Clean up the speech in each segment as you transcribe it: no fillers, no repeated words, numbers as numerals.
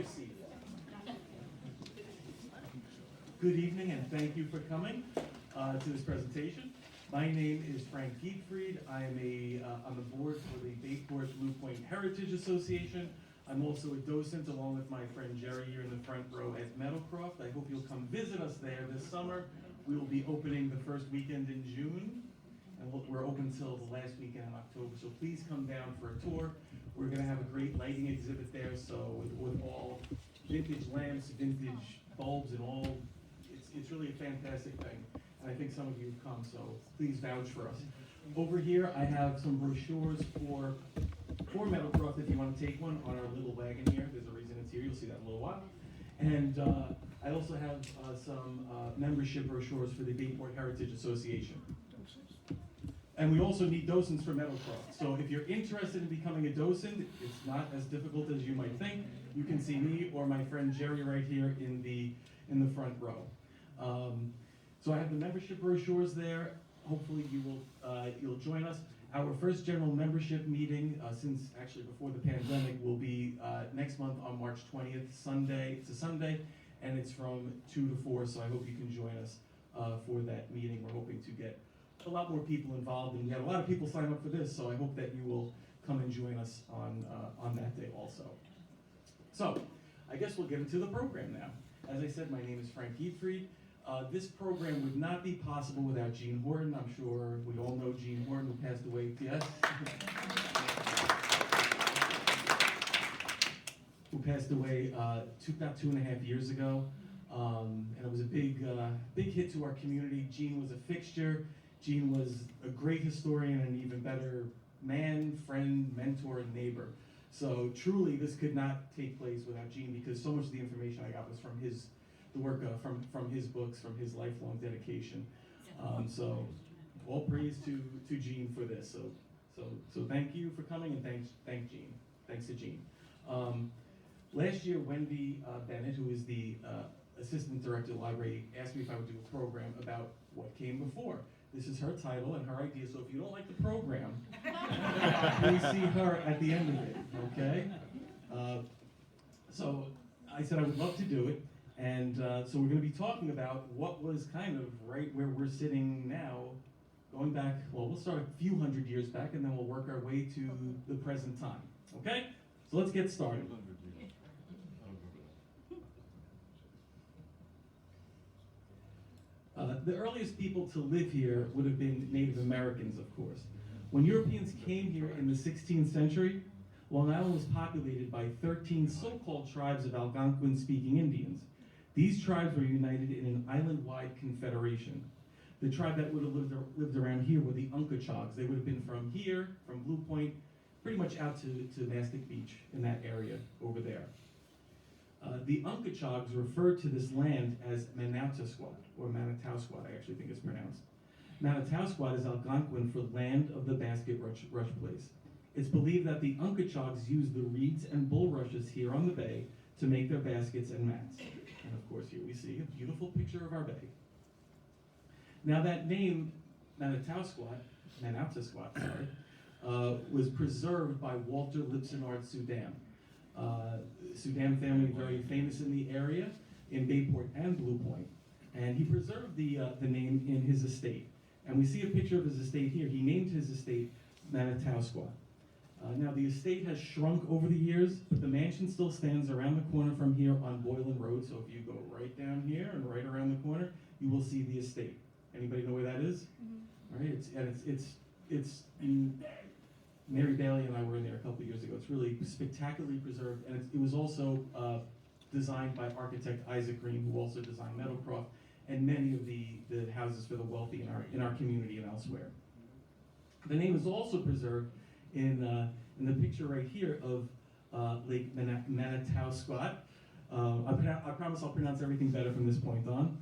seated. Good evening, and thank you for coming to this presentation. My name is Frank Giebfried. I am on the board for the Bayport-Blue Heritage Association. I'm also a docent along with my friend Jerry here in the front row at Meadowcroft. I hope you'll come visit us there this summer. We will be opening the first weekend in June, and we're open till the last weekend in October, so please come down for a tour. We're going to have a great lighting exhibit there, so with all vintage lamps, vintage bulbs, and all, it's really a fantastic thing. And I think some of you have come, so please vouch for us. Over here, I have some brochures for Meadowcroft if you want to take one on our little wagon here. There's a reason it's here. You'll see that in a little while. And I also have some membership brochures for the Bayport Heritage Association. And we also need docents for Meadowcroft. So if you're interested in becoming a docent, it's not as difficult as you might think. You can see me or my friend Jerry right here in the front row. So I have the membership brochures there. Hopefully you'll join us. Our first general membership meeting, since actually before the pandemic, will be next month on March 20th, Sunday. It's a Sunday, and it's from 2 to 4, so I hope you can join us for that meeting. We're hoping to get a lot more people involved, and we had a lot of people sign up for this, so I hope that you will come and join us on that day also. So, I guess we'll get into the program now. As I said, my name is Frank Giebfried. This program would not be possible without Jean Horton. I'm sure we all know Jean Horton, who passed away, yes? Who passed away about 2.5 years ago. And it was a big hit to our community. Jean was a fixture. Jean was a great historian and an even better man, friend, mentor, and neighbor. So truly, this could not take place without Jean, because so much of the information I got was from the work from his books, from his lifelong dedication. So all praise to Jean for this. So thank you for coming, and thank Jean. Thanks to Jean. Last year, Wendy Bennett, who is the assistant director of the library, asked me if I would do a program about what came before. This is her title and her idea, so if you don't like the program, please see her at the end of it, okay? So I said I would love to do it, and so we're going to be talking about what was kind of right where we're sitting now, going back, well, we'll start a few hundred years back, and then we'll work our way to the present time, okay? So let's get started. The earliest people to live here would have been Native Americans, of course. When Europeans came here in the 16th century, Long Island was populated by 13 so-called tribes of Algonquin-speaking Indians. These tribes were united in an island-wide confederation. The tribe that would have lived around here were the Unkechaws. They would have been from here, from Blue Point, pretty much out to Mastic Beach, in that area over there. The Unkechaws referred to this land as Manatowsquat, or Manatowsquat, I actually think it's pronounced. Manatowsquat is Algonquin for land of the basket rush place. It's believed that the Unkechaws used the reeds and bulrushes here on the bay to make their baskets and mats. And of course, here we see a beautiful picture of our bay. Now that name, Manatowsquat, was preserved by Walter Lipsonard Sudan. Sudan family, very famous in the area, in Bayport and Blue Point. And he preserved the name in his estate. And we see a picture of his estate here. He named his estate Manatowsquat. Now the estate has shrunk over the years, but the mansion still stands around the corner from here on Boylan Road. So if you go right down here and right around the corner, you will see the estate. Anybody know where that is? Mm-hmm. All right, it's Mary Bailey and I were in there a couple of years ago. It's really spectacularly preserved, and it was also designed by architect Isaac Green, who also designed Meadowcroft and many of the houses for the wealthy in our community and elsewhere. The name is also preserved in the picture right here of Lake Manatowsquat. I promise I'll pronounce everything better from this point on.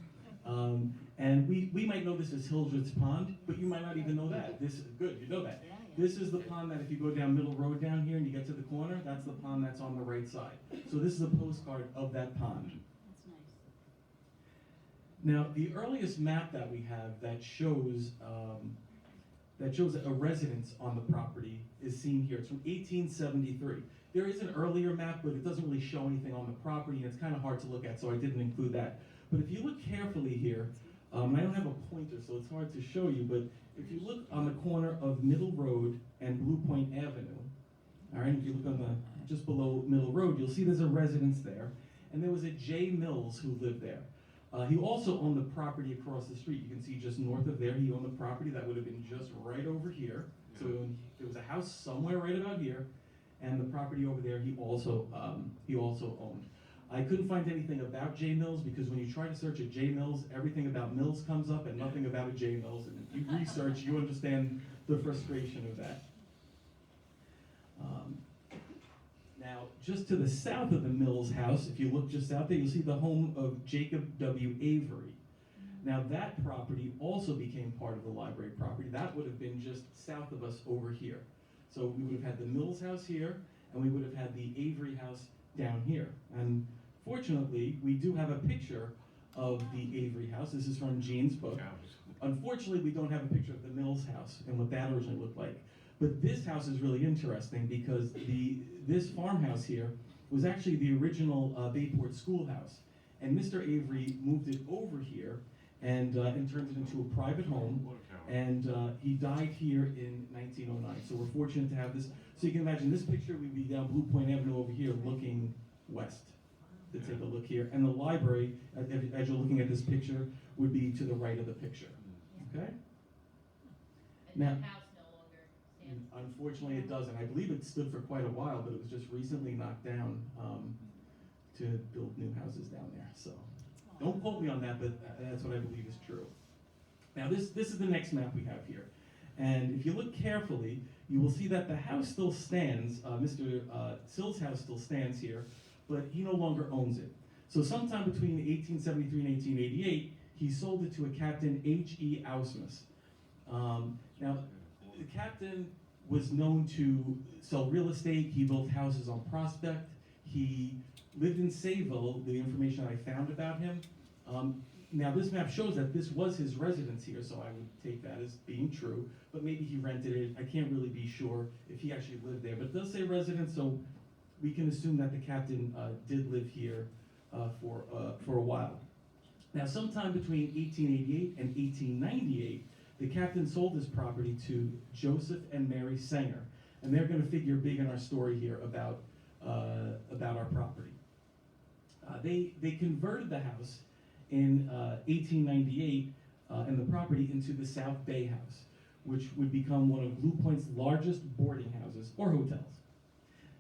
And we might know this as Hildreth's Pond, but you might not even know that. Good, you know that. This is the pond that if you go down Middle Road down here and you get to the corner, that's the pond that's on the right side. So this is a postcard of that pond. That's nice. Now, the earliest map that we have that shows a residence on the property is seen here. It's from 1873. There is an earlier map, but it doesn't really show anything on the property, and it's kind of hard to look at, so I didn't include that. But if you look carefully here, I don't have a pointer, so it's hard to show you, but if you look on the corner of Middle Road and Blue Point Avenue, all right, if you look on the, just below Middle Road, you'll see there's a residence there, and there was a J. Mills who lived there. He also owned the property across the street. You can see just north of there, he owned the property that would have been just right over here. So there was a house somewhere right about here, and the property over there he also owned. I couldn't find anything about J. Mills because when you try to search a J. Mills, everything about Mills comes up and nothing about a J. Mills. And if you research, you understand the frustration of that. Now, just to the south of the Mills house, if you look just out there, you'll see the home of Jacob W. Avery. Now, that property also became part of the library property. That would have been just south of us over here. So we would have had the Mills house here, and we would have had the Avery house down here. And fortunately, we do have a picture of the Avery house. This is from Jean's book. Unfortunately, we don't have a picture of the Mills house and what that originally looked like. But this house is really interesting because this farmhouse here was actually the original Bayport schoolhouse. And Mr. Avery moved it over here and turned it into a private home. And he died here in 1909. So we're fortunate to have this. So you can imagine this picture, we'd be down Blue Point Avenue over here looking west to take a look here. And the library, as you're looking at this picture, would be to the right of the picture. Okay? And now, the house no longer stands. Unfortunately, it doesn't. I believe it stood for quite a while, but it was just recently knocked down to build new houses down there. So don't quote me on that, but that's what I believe is true. Now, this is the next map we have here. And if you look carefully, you will see that the house still stands. Mr. Sill's house still stands here, but he no longer owns it. So sometime between 1873 and 1888, he sold it to a Captain H.E. Ausmus. Now, the captain was known to sell real estate. He built houses on Prospect. He lived in Sayville, the information I found about him. Now, this map shows that this was his residence here, so I would take that as being true, but maybe he rented it. I can't really be sure if he actually lived there, but it does say residence, so we can assume that the captain did live here for a while. Now, sometime between 1888 and 1898, the captain sold his property to Joseph and Mary Sanger, and they're going to figure big in our story here about our property. They converted the house in 1898 and the property into the South Bay House, which would become one of Blue Point's largest boarding houses or hotels.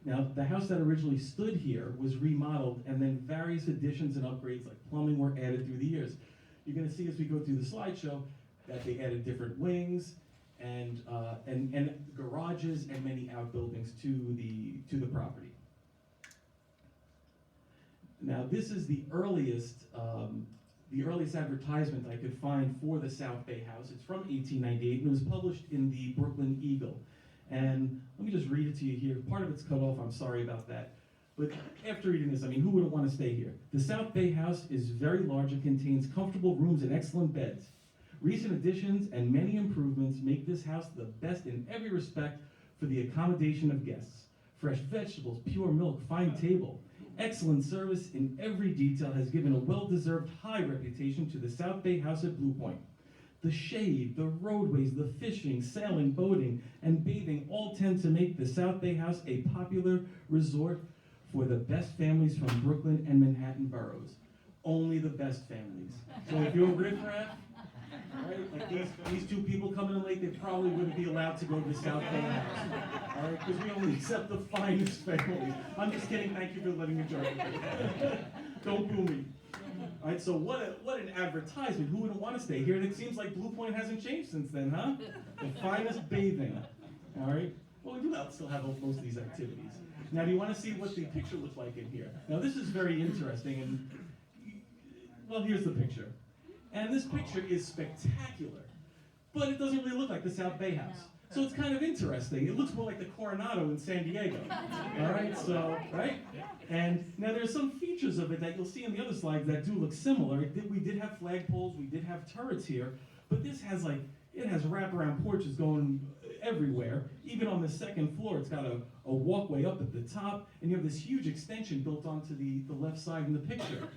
Now, the house that originally stood here was remodeled, and then various additions and upgrades like plumbing were added through the years. You're going to see as we go through the slideshow that they added different wings and garages and many outbuildings to the property. Now, this is the earliest advertisement I could find for the South Bay House. It's from 1898, and it was published in the Brooklyn Eagle. And let me just read it to you here. Part of it's cut off, I'm sorry about that. But after reading this, I mean, who wouldn't want to stay here? The South Bay House is very large and contains comfortable rooms and excellent beds. Recent additions and many improvements make this house the best in every respect for the accommodation of guests. Fresh vegetables, pure milk, fine table. Excellent service in every detail has given a well-deserved high reputation to the South Bay House at Blue Point. The shade, the roadways, the fishing, sailing, boating, and bathing all tend to make the South Bay House a popular resort for the best families from Brooklyn and Manhattan boroughs. Only the best families. So if you're a riffraff, right, like these two people coming in late, they probably wouldn't be allowed to go to the South Bay House. All right, because we only accept the finest families. I'm just kidding. Thank you for letting me join. Don't boo me. All right, so what an advertisement. Who wouldn't want to stay here? And it seems like Blue Point hasn't changed since then, huh? The finest bathing. All right. Well, we do still have most of these activities. Now, do you want to see what the picture looks like in here? Now, this is very interesting, and well, here's the picture. And this picture is spectacular, but it doesn't really look like the South Bay House. So it's kind of interesting. It looks more like the Coronado in San Diego. All right, so, right? And now there's some features of it that you'll see in the other slides that do look similar. We did have flagpoles, we did have turrets here, but this has It has wraparound porches going everywhere. Even on the second floor, it's got a walkway up at the top, and you have this huge extension built onto the left side in the picture.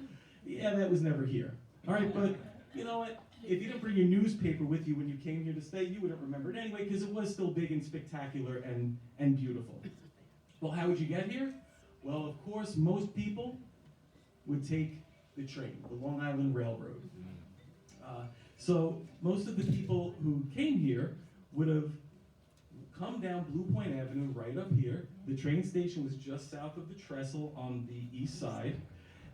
Yeah, that was never here. All right, but you know what? If you didn't bring your newspaper with you when you came here to stay, you wouldn't remember it anyway, because it was still big and spectacular and beautiful. Well, how would you get here? Well, of course, most people would take the train, the Long Island Railroad. So most of the people who came here would have come down Blue Point Avenue right up here. The train station was just south of the trestle on the east side.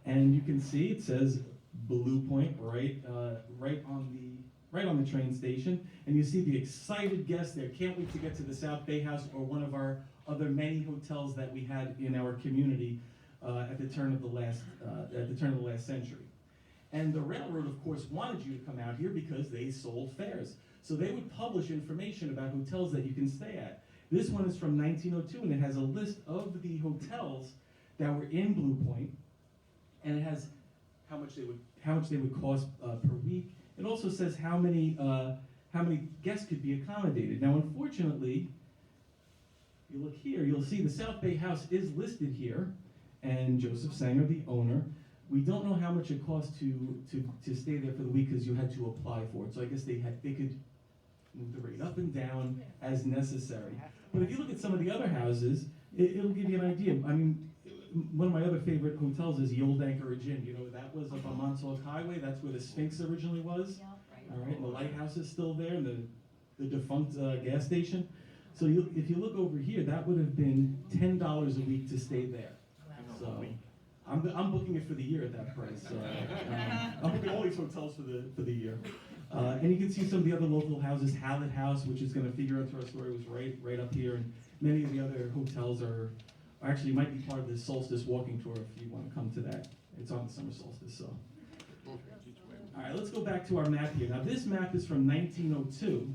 And you can see it says Blue Point right on the train station. And you see the excited guests there. Can't wait to get to the South Bay House, or one of our other many hotels that we had in our community at the turn of the last century. And the railroad, of course, wanted you to come out here because they sold fares. So they would publish information about hotels that you can stay at. This one is from 1902, and it has a list of the hotels that were in Blue Point, and it has how much they would cost per week. It also says how many guests could be accommodated. Now, unfortunately, you look here, you'll see the South Bay House is listed here, and Joseph Sanger, the owner. We don't know how much it cost to stay there for the week, because you had to apply for it. So I guess they could move the rate up and down as necessary. But if you look at some of the other houses, it'll give you an idea. I mean, one of my other favorite hotels is the Old Anchorage Inn. You know, that was up on Montauk Highway. That's where the Sphinx originally was. All right, and the lighthouse is still there, and the defunct gas station. So if you look over here, that would have been $10 a week to stay there. So I'm booking it for the year at that price. So, I'm booking all these hotels for the year. And you can see some of the other local houses. Hallett House, which is going to figure into our story, was right up here, and many of the other hotels are actually might be part of the solstice walking tour if you want to come to that. It's on the summer solstice. So, all right, let's go back to our map here. Now, this map is from 1902,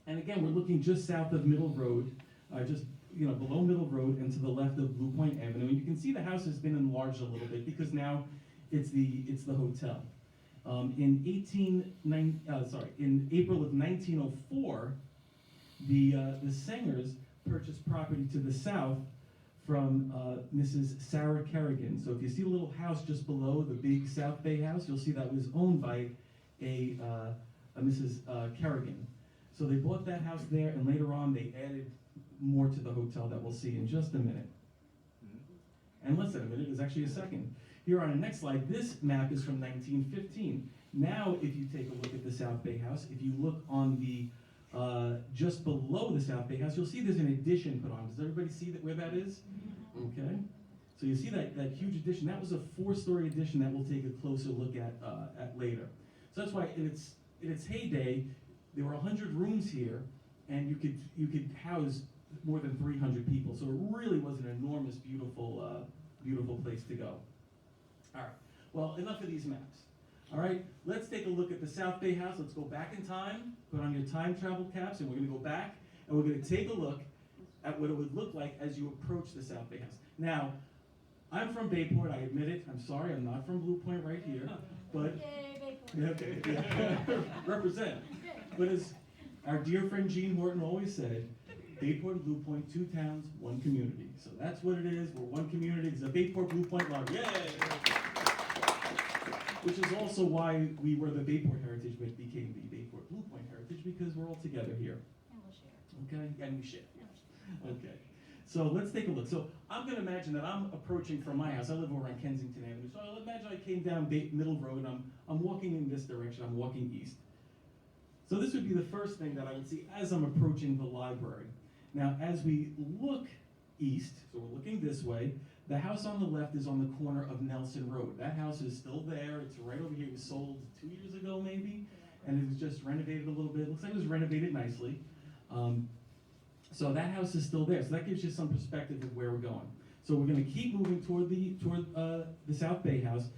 and again, we're looking just south of Middle Road, just below Middle Road and to the left of Blue Point Avenue. And you can see the house has been enlarged a little bit because now it's the hotel. In April of 1904, the Sangers purchased property to the south from Mrs. Sarah Kerrigan. So if you see the little house just below the big South Bay house, you'll see that was owned by a Mrs. Kerrigan. So they bought that house there, and later on they added more to the hotel that we'll see in just a minute. And less than a minute, is actually a second. Here on the next slide, this map is from 1915. Now, if you take a look at the South Bay House, if you look on the, just below the South Bay House, you'll see there's an addition put on. Does everybody see where that is? Okay. So you see that huge addition. That was a 4-story addition that we'll take a closer look at later. So that's why in its heyday, there were 100 rooms here, and you could house more than 300 people. So it really was an enormous, beautiful place to go. All right, well, enough of these maps. All right, let's take a look at the South Bay House. Let's go back in time, put on your time travel caps, and we're gonna go back, and we're gonna take a look at what it would look like as you approach the South Bay House. Now, I'm from Bayport, I admit it. I'm sorry, I'm not from Blue Point right here, but, Yay, Bayport. okay, yeah. Represent. But as our dear friend Gene Horton always said, Bayport and Blue Point, 2 towns, 1 community. So that's what it is. We're 1 community. It's a Bayport-Blue Point Library. Yay! Which is also why we were the Bayport Heritage, but became the Bayport-Blue Point Heritage, because we're all together here. And we'll share. Okay? And we share. Okay. So let's take a look. So I'm going to imagine that I'm approaching from my house. I live over on Kensington Avenue. So I'll imagine I came down Middle Road, and I'm walking in this direction. I'm walking east. So this would be the first thing that I would see as I'm approaching the library. Now, as we look east, so we're looking this way, the house on the left is on the corner of Nelson Road. That house is still there. It's right over here. It was sold 2 years ago, maybe, and it was just renovated a little bit. It looks like it was renovated nicely. So that house is still there. So that gives you some perspective of where we're going. So we're going to keep moving toward the South Bay House.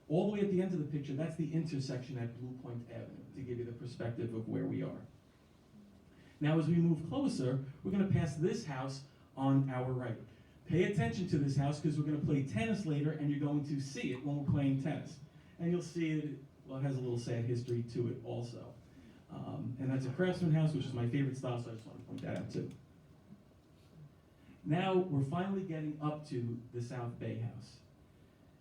All the way at the end of the picture, that's the intersection at Blue Point Avenue, to give you the perspective of where we are. Now, as we move closer, we're going to pass this house on our right. Pay attention to this house, because we're going to play tennis later, and you're going to see it when we're playing tennis. And you'll see it, well, it has a little sad history to it also. And that's a Craftsman house, which is my favorite style, so I just want to point that out too. Now we're finally getting up to the South Bay House.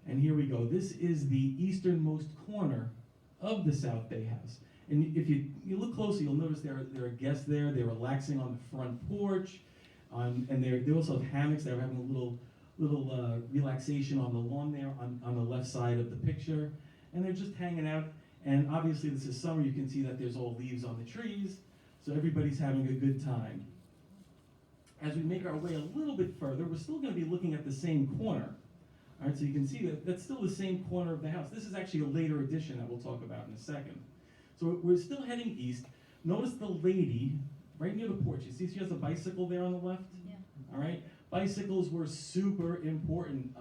And here we go. This is the easternmost corner of the South Bay House. And if you look closely, you'll notice there are guests there. They're relaxing on the front porch. And they also have hammocks. They're having a little relaxation on the lawn there on the left side of the picture. And they're just hanging out. And obviously this is summer. You can see that there's all leaves on the trees. So everybody's having a good time. As we make our way a little bit further, we're still going to be looking at the same corner. All right, so you can see that that's still the same corner of the house. This is actually a later addition that we'll talk about in a second. So we're still heading east. Notice the lady right near the porch. You see she has a bicycle there on the left? Yeah. All right. Bicycles were super important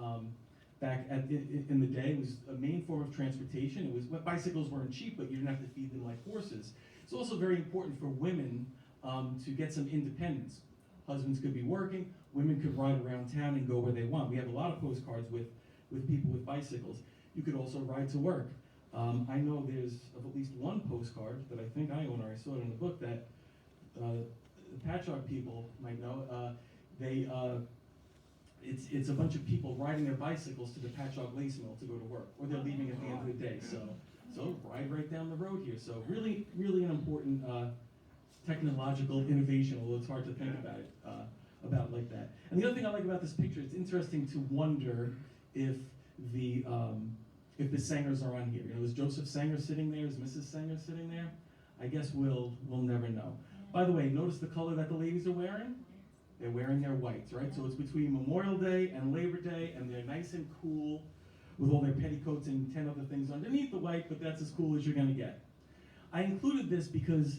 back in the day. It was a main form of transportation. Bicycles weren't cheap, but you didn't have to feed them like horses. It's also very important for women to get some independence. Husbands could be working, women could ride around town and go where they want. We have a lot of postcards with people with bicycles. You could also ride to work. I know there's at least one postcard that I think I own, or I saw it in the book, that the Patchogue people might know. It's a bunch of people riding their bicycles to the Patchogue lace mill to go to work, or they're leaving at the end of the day. So ride right down the road here. So really, really an important technological innovation, although it's hard to think about it like that. And the other thing I like about this picture, it's interesting to wonder if the Sangers are on here. You know, is Joseph Sanger sitting there? Is Mrs. Sanger sitting there? I guess we'll never know. By the way, notice the color that the ladies are wearing? They're wearing their whites, right? So it's between Memorial Day and Labor Day, and they're nice and cool with all their petticoats and 10 other things underneath the white, but that's as cool as you're gonna get. I included this because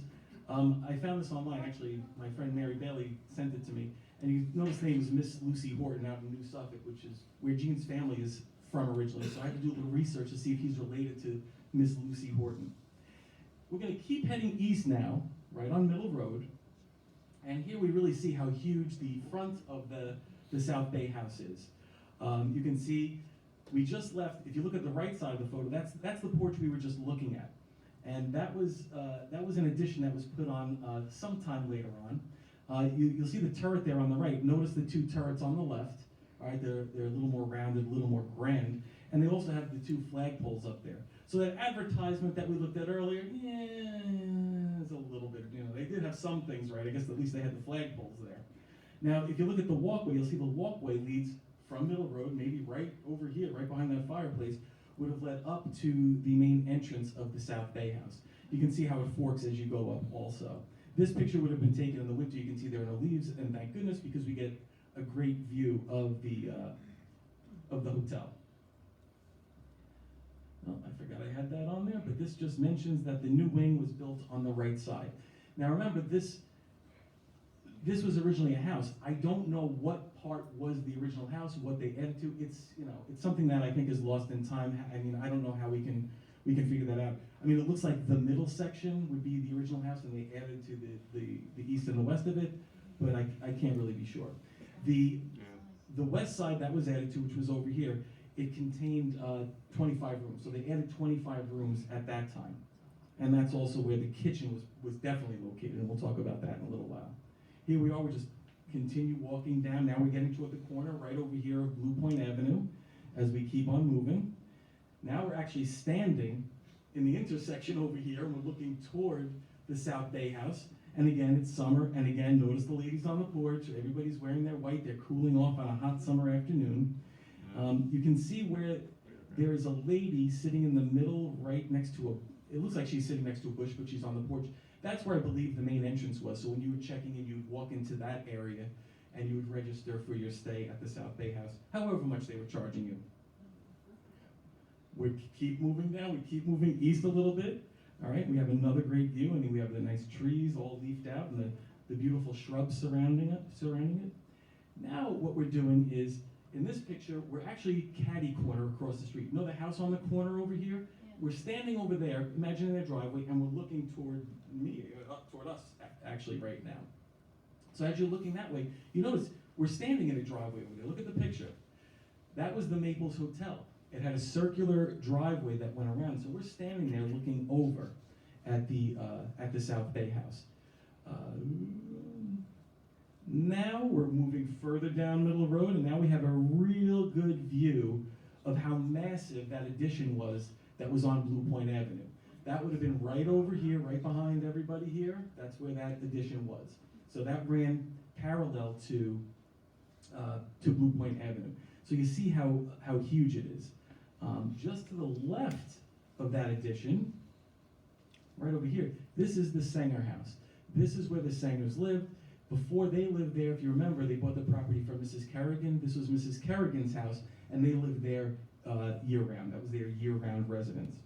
I found this online. Actually, my friend Mary Bailey sent it to me. And you notice the name is Miss Lucy Horton out in New Suffolk, which is where Gene's family is from originally. So I had to do a little research to see if he's related to Miss Lucy Horton. We're going to keep heading east now, right on Middle Road. And here we really see how huge the front of the South Bay House is. You can see we just left. If you look at the right side of the photo, that's the porch we were just looking at. And that was an addition that was put on sometime later on. You'll see the turret there on the right. Notice the two turrets on the left. All right, they're a little more rounded, a little more grand. And they also have the two flagpoles up there. So that advertisement that we looked at earlier, it's a little bit, they did have some things right. I guess at least they had the flagpoles there. Now, if you look at the walkway, you'll see the walkway leads from Middle Road, maybe right over here, right behind that fireplace, would have led up to the main entrance of the South Bay House. You can see how it forks as you go up also. This picture would have been taken in the winter. You can see there are no leaves, and thank goodness, because we get a great view of the hotel. Oh, I forgot I had that on there, but this just mentions that the new wing was built on the right side. Now remember, this was originally a house. I don't know what part was the original house, what they added to. It's something that I think is lost in time. I mean, I don't know how we can figure that out. I mean, it looks like the middle section would be the original house, and they added to the east and the west of it, but I can't really be sure. The west side that was added to, which was over here, it contained 25 rooms. So they added 25 rooms at that time. And that's also where the kitchen was definitely located, and we'll talk about that in a little while. Here we are, we just continue walking down. Now we're getting toward the corner right over here of Blue Point Avenue as we keep on moving. Now we're actually standing in the intersection over here, and we're looking toward the South Bay House. And again, it's summer, and again, notice the ladies on the porch. Everybody's wearing their white. They're cooling off on a hot summer afternoon. You can see where there is a lady sitting in the middle right next to it looks like she's sitting next to a bush, but she's on the porch. That's where I believe the main entrance was. So when you were checking in, you'd walk into that area, and you would register for your stay at the South Bay House, however much they were charging you. We keep moving down. We keep moving east a little bit. All right, we have another great view. I mean, we have the nice trees all leafed out and the beautiful shrubs surrounding it. Now what we're doing is, in this picture, we're actually catty corner across the street. You know the house on the corner over here? Yeah. We're standing over there, imagining their driveway, and we're looking toward toward us, actually, right now. So as you're looking that way, you notice we're standing in a driveway over there. Look at the picture. That was the Maples Hotel. It had a circular driveway that went around, so we're standing there looking over. at the South Bay House. Now we're moving further down Middle Road, and now we have a real good view of how massive that addition was that was on Blue Point Avenue. That would have been right over here, right behind everybody here. That's where that addition was. So that ran parallel to Blue Point Avenue. So you see how huge it is. Just to the left of that addition, right over here, this is the Sanger house. This is where the Sangers lived. Before they lived there, if you remember, they bought the property from Mrs. Kerrigan. This was Mrs. Kerrigan's house, and they lived there year-round. That was their year-round residence.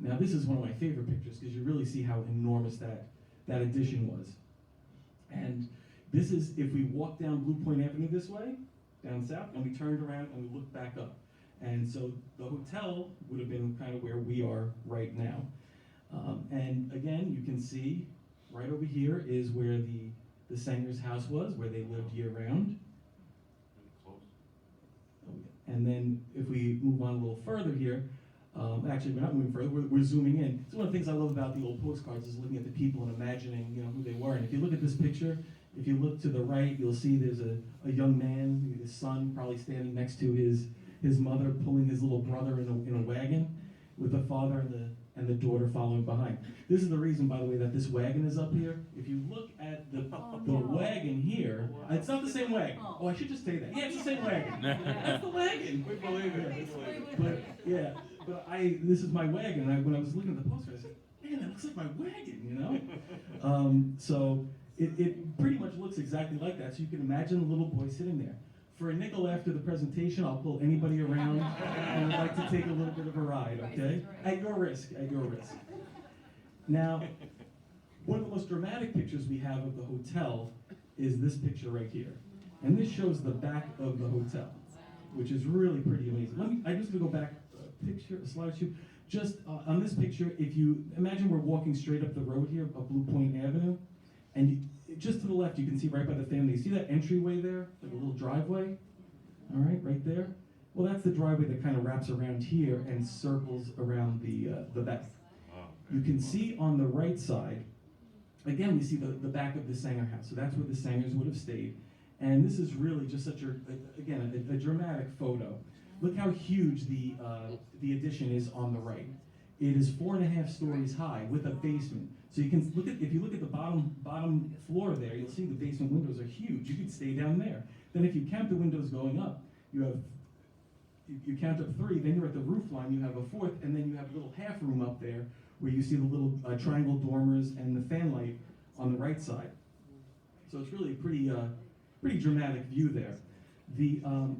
Now, this is one of my favorite pictures because you really see how enormous that addition was. And this is, if we walk down Blue Point Avenue this way, down south, and we turned around and we looked back up. And so the hotel would have been kind of where we are right now. And again, you can see right over here is where the Sanger's house was, where they lived year-round. And then if we move on a little further here, actually we're not moving further, we're zooming in. So one of the things I love about the old postcards is looking at the people and imagining, who they were. And if you look at this picture, if you look to the right, you'll see there's a young man, his son, probably standing next to his mother, pulling his little brother in a wagon, with the father and the daughter following behind. This is the reason, by the way, that this wagon is up here. If you look at the wagon here, it's not the same wagon. Oh, I should just say that. Yeah, it's the same wagon. That's the wagon. We believe it. But this is my wagon. And when I was looking at the postcard, I said, man, that looks like my wagon, So it pretty much looks exactly like that. So you can imagine a little boy sitting there. For a nickel after the presentation, I'll pull anybody around and I'd like to take a little bit of a ride, okay? At your risk. Now, one of the most dramatic pictures we have of the hotel is this picture right here. And this shows the back of the hotel, which is really pretty amazing. I'm just gonna go back a slide shoot. Just on this picture, if you imagine we're walking straight up the road here, up Blue Point Avenue, and just to the left, you can see right by the family. You see that entryway there, like a little driveway? All right there. Well, that's the driveway that kind of wraps around here and circles around the back. You can see on the right side, again, we see the back of the Sanger house. So that's where the Sangers would have stayed. And this is really just such a dramatic photo. Look how huge the addition is on the right. It is 4.5 stories high with a basement. So you can look if you look at the bottom floor there, you'll see the basement windows are huge. You could stay down there. Then if you count the windows going up, you count up 3, then you're at the roof line, you have a 4th, and then you have a little half room up there where you see the little triangle dormers and the fan light on the right side. So it's really a pretty dramatic view there.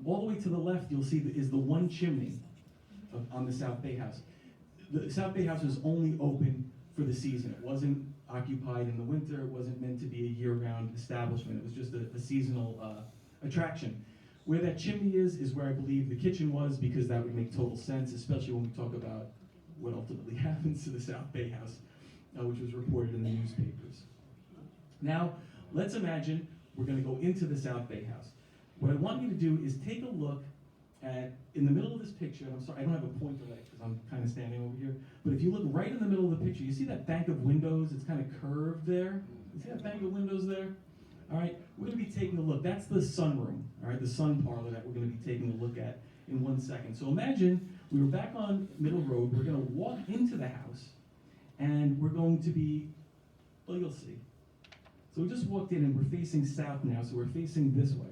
All the way to the left, you'll see is the one chimney on the South Bay House. The South Bay House was only open for the season. It wasn't occupied in the winter. It wasn't meant to be a year-round establishment. It was just a seasonal attraction. Where that chimney is where I believe the kitchen was, because that would make total sense, especially when we talk about what ultimately happens to the South Bay House, which was reported in the newspapers. Now, let's imagine we're going to go into the South Bay House. What I want you to do is take a look at, in the middle of this picture, and I'm sorry, I don't have a pointer right because I'm kind of standing over here, but if you look right in the middle of the picture, you see that bank of windows? It's kind of curved there. You see that bank of windows there? All right, we're going to be taking a look. That's the sunroom, all right, the sun parlor that we're going to be taking a look at in 1 second. So imagine we were back on Middle Road. We're going to walk into the house, and we're going to be, well, you'll see. So we just walked in, and we're facing south now, so we're facing this way.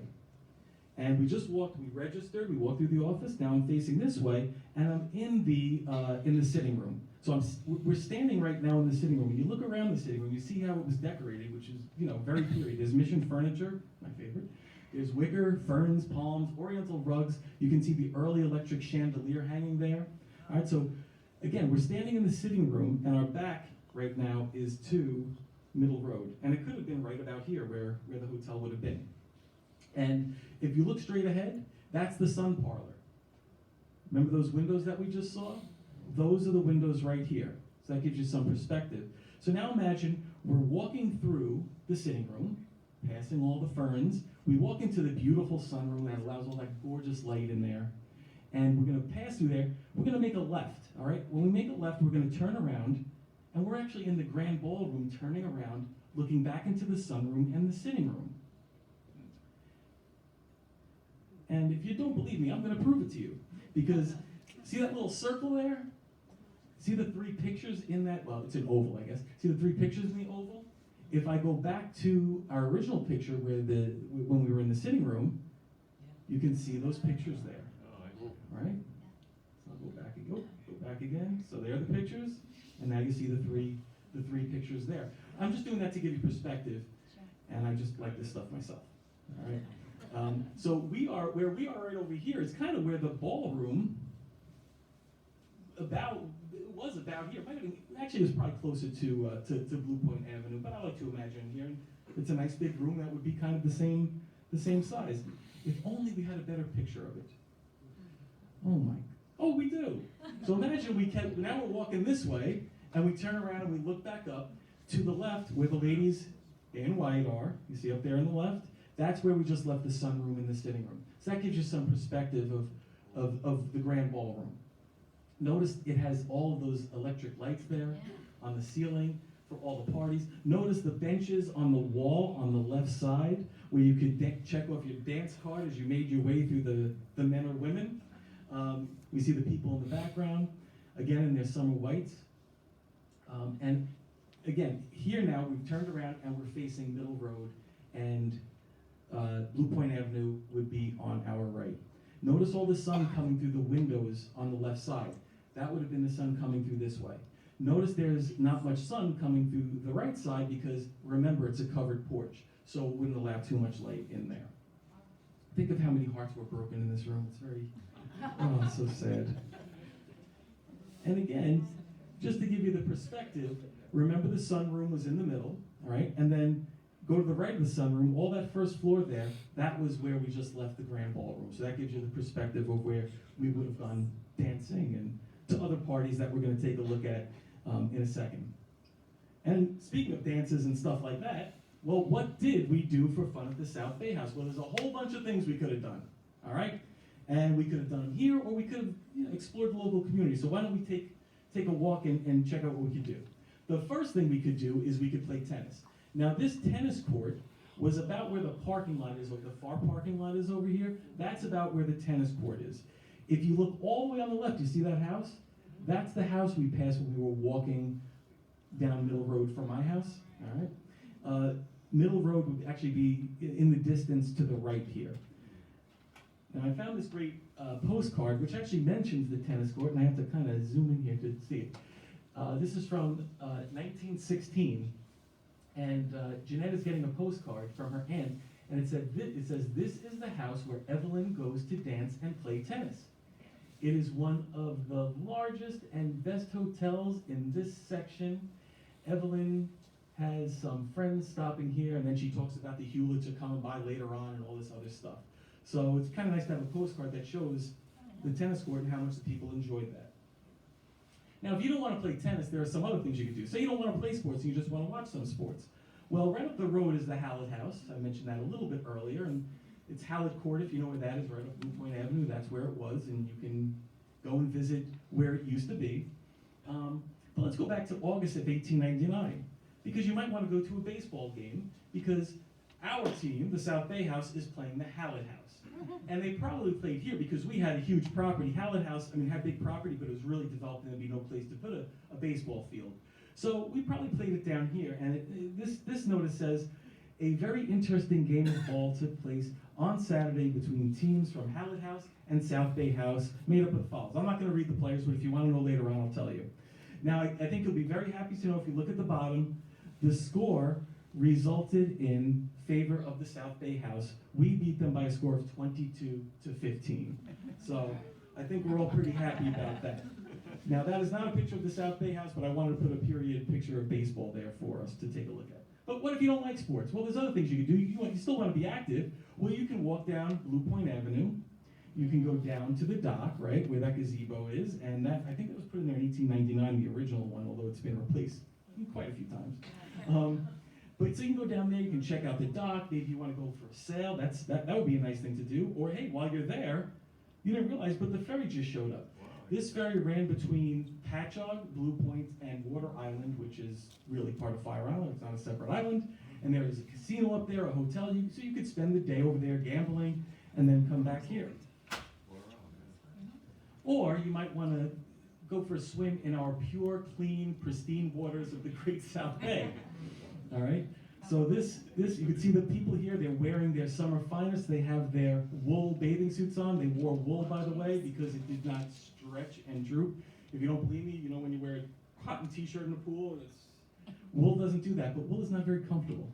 And we just walked, we registered, we walked through the office, now I'm facing this way, and I'm in the sitting room. So we're standing right now in the sitting room. When you look around the sitting room, you see how it was decorated, which is, very period. There's mission furniture, my favorite. There's wicker, ferns, palms, oriental rugs. You can see the early electric chandelier hanging there. All right, so again, we're standing in the sitting room, and our back right now is to Middle Road. And it could have been right about here where the hotel would have been. And if you look straight ahead, that's the sun parlor. Remember those windows that we just saw? Those are the windows right here. So that gives you some perspective. So now imagine we're walking through the sitting room, passing all the ferns. We walk into the beautiful sunroom that allows all that gorgeous light in there. and we're going to pass through there. We're going to make a left, all right? When we make a left, we're going to turn around, and we're actually in the grand ballroom, turning around, looking back into the sunroom and the sitting room. And if you don't believe me, I'm going to prove it to you. Because see that little circle there? See the three pictures in that? Well, it's an oval, I guess. See the three pictures in the oval? If I go back to our original picture when we were in the sitting room, you can see those pictures there. All right? So I'll go back again. So there are the pictures, and now you see the three pictures there. I'm just doing that to give you perspective, and I just like this stuff myself. All right? So where we are right over here is kind of where the ballroom was about here. Actually, it was probably closer to Blue Point Avenue, but I like to imagine here. It's a nice big room that would be kind of the same size. If only we had a better picture of it. Oh, we do. So imagine now we're walking this way, and we turn around and we look back up to the left where the ladies in white are. You see up there on the left? That's where we just left the sunroom and the sitting room. So that gives you some perspective of the grand ballroom. Notice it has all of those electric lights there on the ceiling for all the parties. Notice the benches on the wall on the left side where you could check off your dance card as you made your way through the men or women. We see the people in the background, again in their summer whites. And again, here now we've turned around and we're facing Middle Road, and Blue Point Avenue would be on our right. Notice all the sun coming through the windows on the left side. That would have been the sun coming through this way. Notice there's not much sun coming through the right side because, remember, it's a covered porch, so it wouldn't allow too much light in there. Think of how many hearts were broken in this room. It's very, so sad. And again, just to give you the perspective, remember the sunroom was in the middle, all right? And then go to the right of the sunroom, all that first floor there, that was where we just left the grand ballroom. So that gives you the perspective of where we would have gone dancing and to other parties that we're going to take a look at in a second. And speaking of dances and stuff like that, well, what did we do for fun at the South Bay House? Well, there's a whole bunch of things we could have done, all right? And we could have done them here, or we could have explored the local community. So why don't we take a walk and check out what we could do. The first thing we could do is we could play tennis. Now this tennis court was about where the parking lot is, like the far parking lot is over here. That's about where the tennis court is. If you look all the way on the left, you see that house? That's the house we passed when we were walking down Middle Road from my house, all right? Middle Road would actually be in the distance to the right here. Now I found this great postcard which actually mentions the tennis court, and I have to kind of zoom in here to see it. This is from 1916, and Jeanette is getting a postcard from her aunt, and it says, "This is the house where Evelyn goes to dance and play tennis. It is one of the largest and best hotels in this section. Evelyn has some friends stopping here," and then she talks about the Hewletts are coming by later on and all this other stuff. So it's kind of nice to have a postcard that shows the tennis court and how much the people enjoyed that. Now, if you don't want to play tennis, there are some other things you could do. Say you don't want to play sports, you just want to watch some sports. Well, right up the road is the Hallett House. I mentioned that a little bit earlier, and it's Hallett Court, if you know where that is, right up Blue Point Avenue. That's where it was, and you can go and visit where it used to be. But let's go back to August of 1899, because you might want to go to a baseball game, because our team, the South Bay House, is playing the Hallett House. And they probably played here because we had a huge property. Hallett House, had big property, but it was really developed and there'd be no place to put a baseball field. So we probably played it down here, and this notice says, "A very interesting game of ball took place on Saturday between teams from Hallett House and South Bay House, made up of the follows." I'm not going to read the players, but if you want to know later on, I'll tell you. Now, I think you'll be very happy to know, if you look at the bottom, the score resulted in favor of the South Bay House. We beat them by a score of 22-15. So I think we're all pretty happy about that. Now, that is not a picture of the South Bay House, but I wanted to put a period picture of baseball there for us to take a look at. But what if you don't like sports? Well, there's other things you can do. You still want to be active. Well, you can walk down Blue Point Avenue. You can go down to the dock, right, where that gazebo is, and that, I think it was put in there in 1899, the original one, although it's been replaced quite a few times. But so you can go down there, you can check out the dock, maybe you want to go for a sail, that would be a nice thing to do. Or hey, while you're there, You didn't realize, but the ferry just showed up. This ferry ran between Patchogue, Blue Point, and Water Island, which is really part of Fire Island. It's not a separate island. And there is a casino up there, a hotel, so you could spend the day over there gambling and then come back here. Or you might want to go for a swim in our pure, clean, pristine waters of the Great South Bay. All right? So this you can see the people here, they're wearing their summer finest. They have their wool bathing suits on. They wore wool, by the way, because it did not stretch and droop. If you don't believe me, you know when you wear a cotton t-shirt in the pool, wool doesn't do that, but wool is not very comfortable.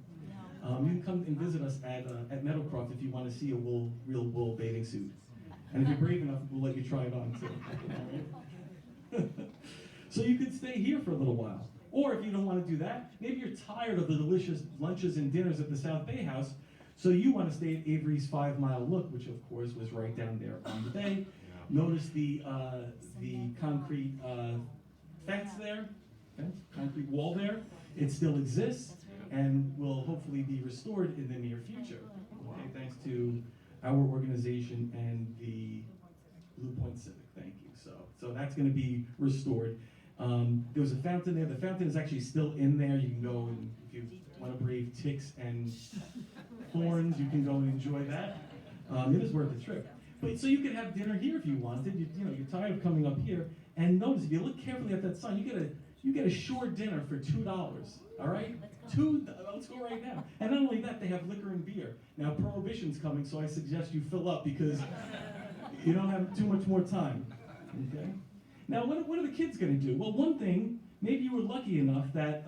You can come and visit us at Meadowcroft if you want to see a real wool bathing suit. And if you're brave enough, we'll let you try it on too. So you could stay here for a little while. Or if you don't want to do that, maybe you're tired of the delicious lunches and dinners at the South Bay House, so you want to stay at Avery's 5 Mile Look, which of course was right down there on the bay. Notice the concrete fence there, concrete wall there. It still exists and will hopefully be restored in the near future. Okay, thanks to our organization and the Blue Point Civic. Thank you. So that's going to be restored. There was a fountain there. The fountain is actually still in there. You can go and if you want to brave ticks and thorns, you can go and enjoy that. It is worth the trip. But so you could have dinner here if you wanted. You're tired of coming up here. And notice if you look carefully at that sign, you get a shore dinner for $2. All right, let's go right now. And not only that, they have liquor and beer. Now Prohibition's coming, so I suggest you fill up because you don't have too much more time. Okay. Now, what are the kids going to do? Well, one thing, maybe you were lucky enough that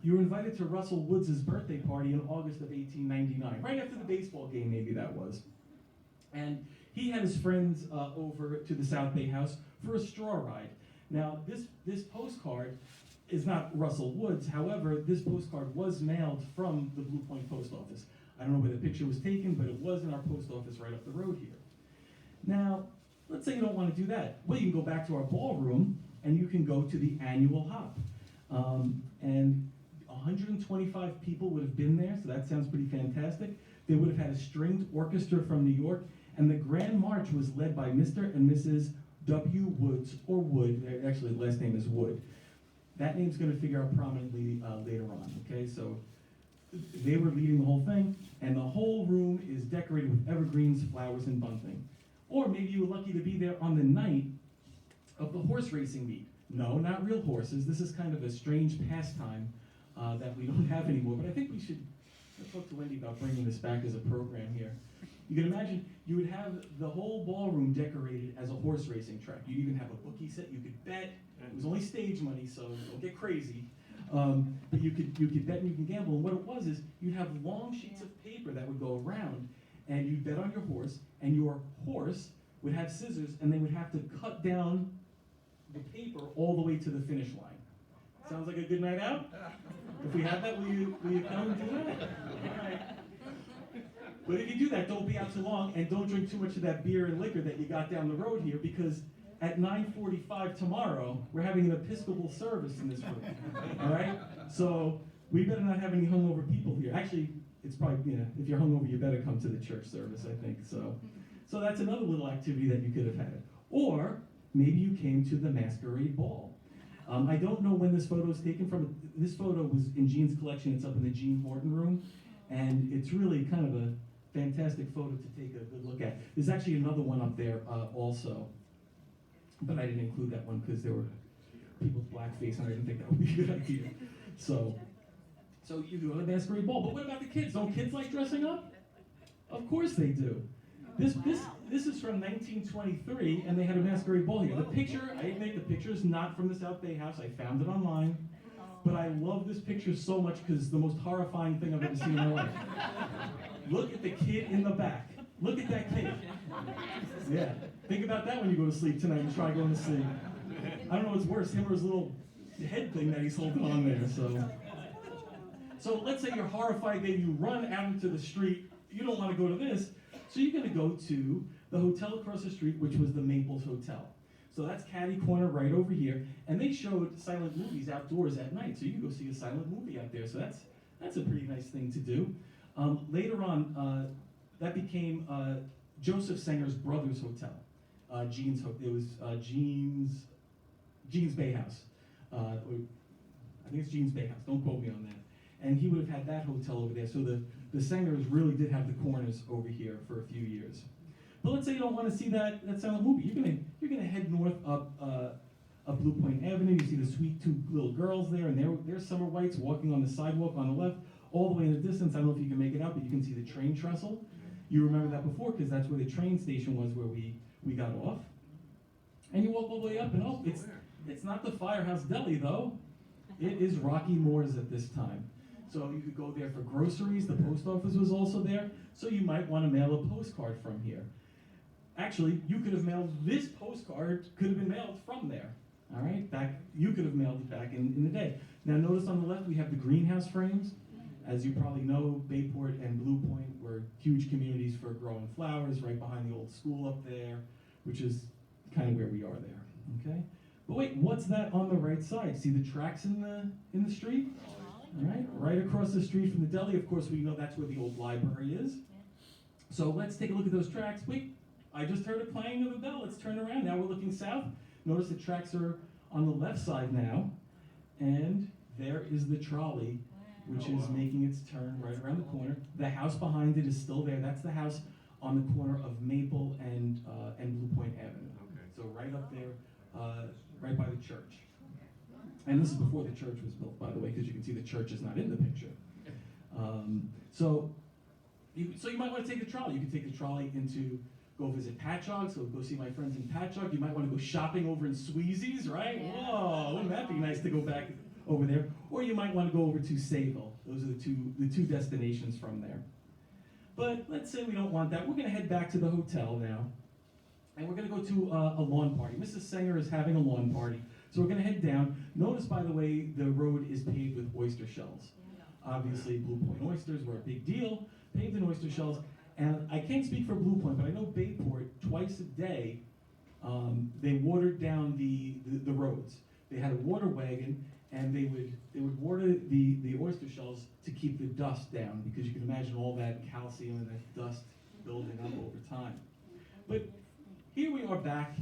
you were invited to Russell Woods' birthday party in August of 1899, right after the baseball game, maybe that was. And he had his friends over to the South Bay House for a straw ride. Now, this postcard is not Russell Woods. However, this postcard was mailed from the Blue Point Post Office. I don't know where the picture was taken, but it was in our post office right up the road here. Now, let's say you don't want to do that. Well, you can go back to our ballroom, and you can go to the annual hop. And 125 people would have been there, so that sounds pretty fantastic. They would have had a stringed orchestra from New York, and the Grand March was led by Mr. and Mrs. W. Woods, or Wood. Actually, the last name is Wood. That name's going to figure out prominently later on, okay? So they were leading the whole thing, and the whole room is decorated with evergreens, flowers, and bunting. Or maybe you were lucky to be there on the night of the horse racing meet. No, not real horses. This is kind of a strange pastime that we don't have anymore, but I think we should talk to Wendy about bringing this back as a program here. You can imagine you would have the whole ballroom decorated as a horse racing track. You'd even have a bookie set. You could bet. It was only stage money, so don't get crazy. But you could bet and you can gamble. And what it was is you'd have long sheets of paper that would go around, and you'd bet on your horse, and your horse would have scissors, and they would have to cut down the paper all the way to the finish line. Sounds like a good night out? If we have that, will you come and do that? All right. But if you do that, don't be out too long, and don't drink too much of that beer and liquor that you got down the road here, because at 9:45 tomorrow, we're having an Episcopal service in this room. All right? So we better not have any hungover people here. Actually, it's probably, if you're hungover, you better come to the church service, I think. So that's another little activity that you could have had. Or maybe you came to the masquerade ball. I don't know when this photo is taken from. This photo was in Jean's collection. It's up in the Jean Horton room. And it's really kind of a fantastic photo to take a good look at. There's actually another one up there also. But I didn't include that one because there were people with blackface, and I didn't think that would be a good idea. So you go to the masquerade ball. But what about the kids? Don't kids like dressing up? Of course they do. This is from 1923, and they had a masquerade ball here. The picture, I admit, the picture is not from the South Bay House. I found it online. But I love this picture so much because it's the most horrifying thing I've ever seen in my life. Look at the kid in the back. Look at that kid. Yeah. Think about that when you go to sleep tonight and try going to sleep. I don't know what's worse, him or his little head thing that he's holding on there. So let's say you're horrified that you run out into the street. You don't want to go to this. So you're going to go to the hotel across the street, which was the Maples Hotel. So that's Caddy Corner right over here. And they showed silent movies outdoors at night. So you can go see a silent movie out there. So that's a pretty nice thing to do. Later on, that became Joseph Sanger's brother's hotel. Jean's Bay House. I think it's Jean's Bay House, don't quote me on that. And he would have had that hotel over there, so the Sangers really did have the corners over here for a few years. But let's say you don't want to see that silent movie. You're gonna head north up Blue Point Avenue. You see the sweet two little girls there, and they're Summer Whites walking on the sidewalk on the left, all the way in the distance. I don't know if you can make it out, but you can see the train trestle. You remember that before, because that's where the train station was where we got off. And you walk all the way up, and it's not the Firehouse Deli, though. It is Rocky Moore's at this time. So you could go there for groceries. The post office was also there. So you might want to mail a postcard from here. Actually, you could have mailed this postcard, could have been mailed from there. All right, you could have mailed it back in the day. Now notice on the left we have the greenhouse frames. As you probably know, Bayport and Blue Point were huge communities for growing flowers right behind the old school up there, which is kind of where we are there, okay? But wait, what's that on the right side? See the tracks in the street? All right across the street from the deli. Of course, we know that's where the old library is. So let's take a look at those tracks. Wait, I just heard a clanging of a bell. Let's turn around. Now we're looking south. Notice the tracks are on the left side now, and there is the trolley, which is making its turn right around the corner. The house behind it is still there. That's the house on the corner of Maple and Blue Point Avenue. Okay. So right up there, right by the church. And this is before the church was built, by the way, because you can see the church is not in the picture. So you might want to take the trolley. You can take the trolley go visit Patchogue, so go see my friends in Patchogue. You might want to go shopping over in Sweezy's, right? Yeah. Whoa, wouldn't that be nice to go back over there? Or you might want to go over to Sayville. Those are the two destinations from there. But let's say we don't want that. We're going to head back to the hotel now, and we're going to go to a lawn party. Mrs. Sanger is having a lawn party, so we're going to head down. Notice, by the way, the road is paved with oyster shells. Obviously, Blue Point oysters were a big deal, paved in oyster shells. And I can't speak for Blue Point, but I know Bayport, twice a day, they watered down the roads. They had a water wagon, and they would water the oyster shells to keep the dust down, because you can imagine all that calcium and that dust building up over time. But here we are back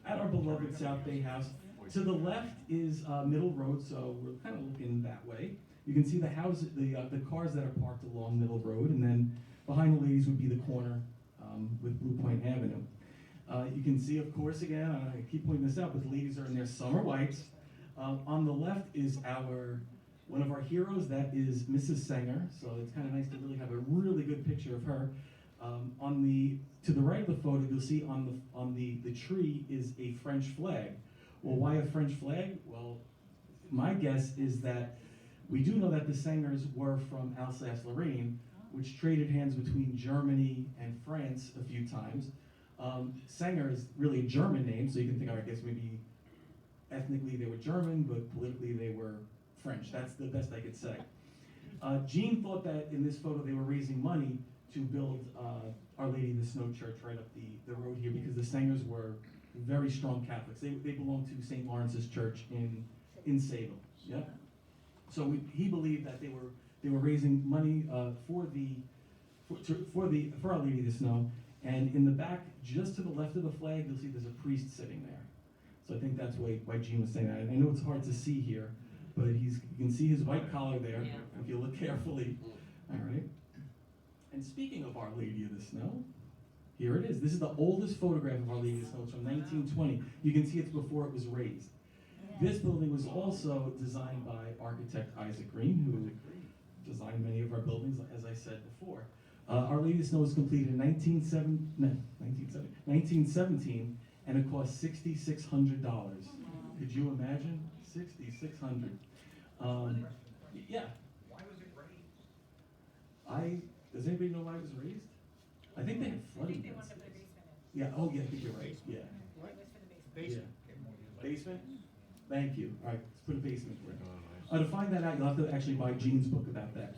at our beloved South Bay House. To the left is Middle Road, so we're kind of looking that way. You can see the cars that are parked along Middle Road, and then behind the ladies would be the corner with Blue Point Avenue. You can see, of course, again, I keep pointing this out, but the ladies are in their summer whites. On the left is one of our heroes, that is Mrs. Sanger, so it's kind of nice to really have a really good picture of her. To the right of the photo, you'll see on the tree is a French flag. Well, why a French flag? Well, my guess is that we do know that the Sangers were from Alsace-Lorraine, which traded hands between Germany and France a few times. Sanger is really a German name, so you can think, I guess maybe ethnically they were German, but politically they were French. That's the best I could say. Jean thought that in this photo they were raising money to build Our Lady of the Snow Church right up the road here, because the Sangers were very strong Catholics. They belonged to St. Lawrence's Church in Sayville. Yep. So he believed that they were raising money for Our Lady of the Snow, and in the back, just to the left of the flag, you'll see there's a priest sitting there. So I think that's why Jean was saying that. I know it's hard to see here, but you can see his white collar there, if you look carefully. All right. And speaking of Our Lady of the Snow, here it is. This is the oldest photograph of Our Lady of the Snow. It's from 1920. You can see it's before it was raised. This building was also designed by architect Isaac Green, who designed many of our buildings, as I said before. Our Lady of the Snow was completed in 1917, and it cost $6,600. Could you imagine? $6,600. Yeah. Why was it raised? Does anybody know why it was raised? I think they had flooding. I think they wanted to put a basement in. Yeah. Oh, yeah. I think you're right. Yeah. It was for the basement. Basement? Thank you. All right, let's put a basement for it. To find that out, you'll have to actually buy Jean's book about that.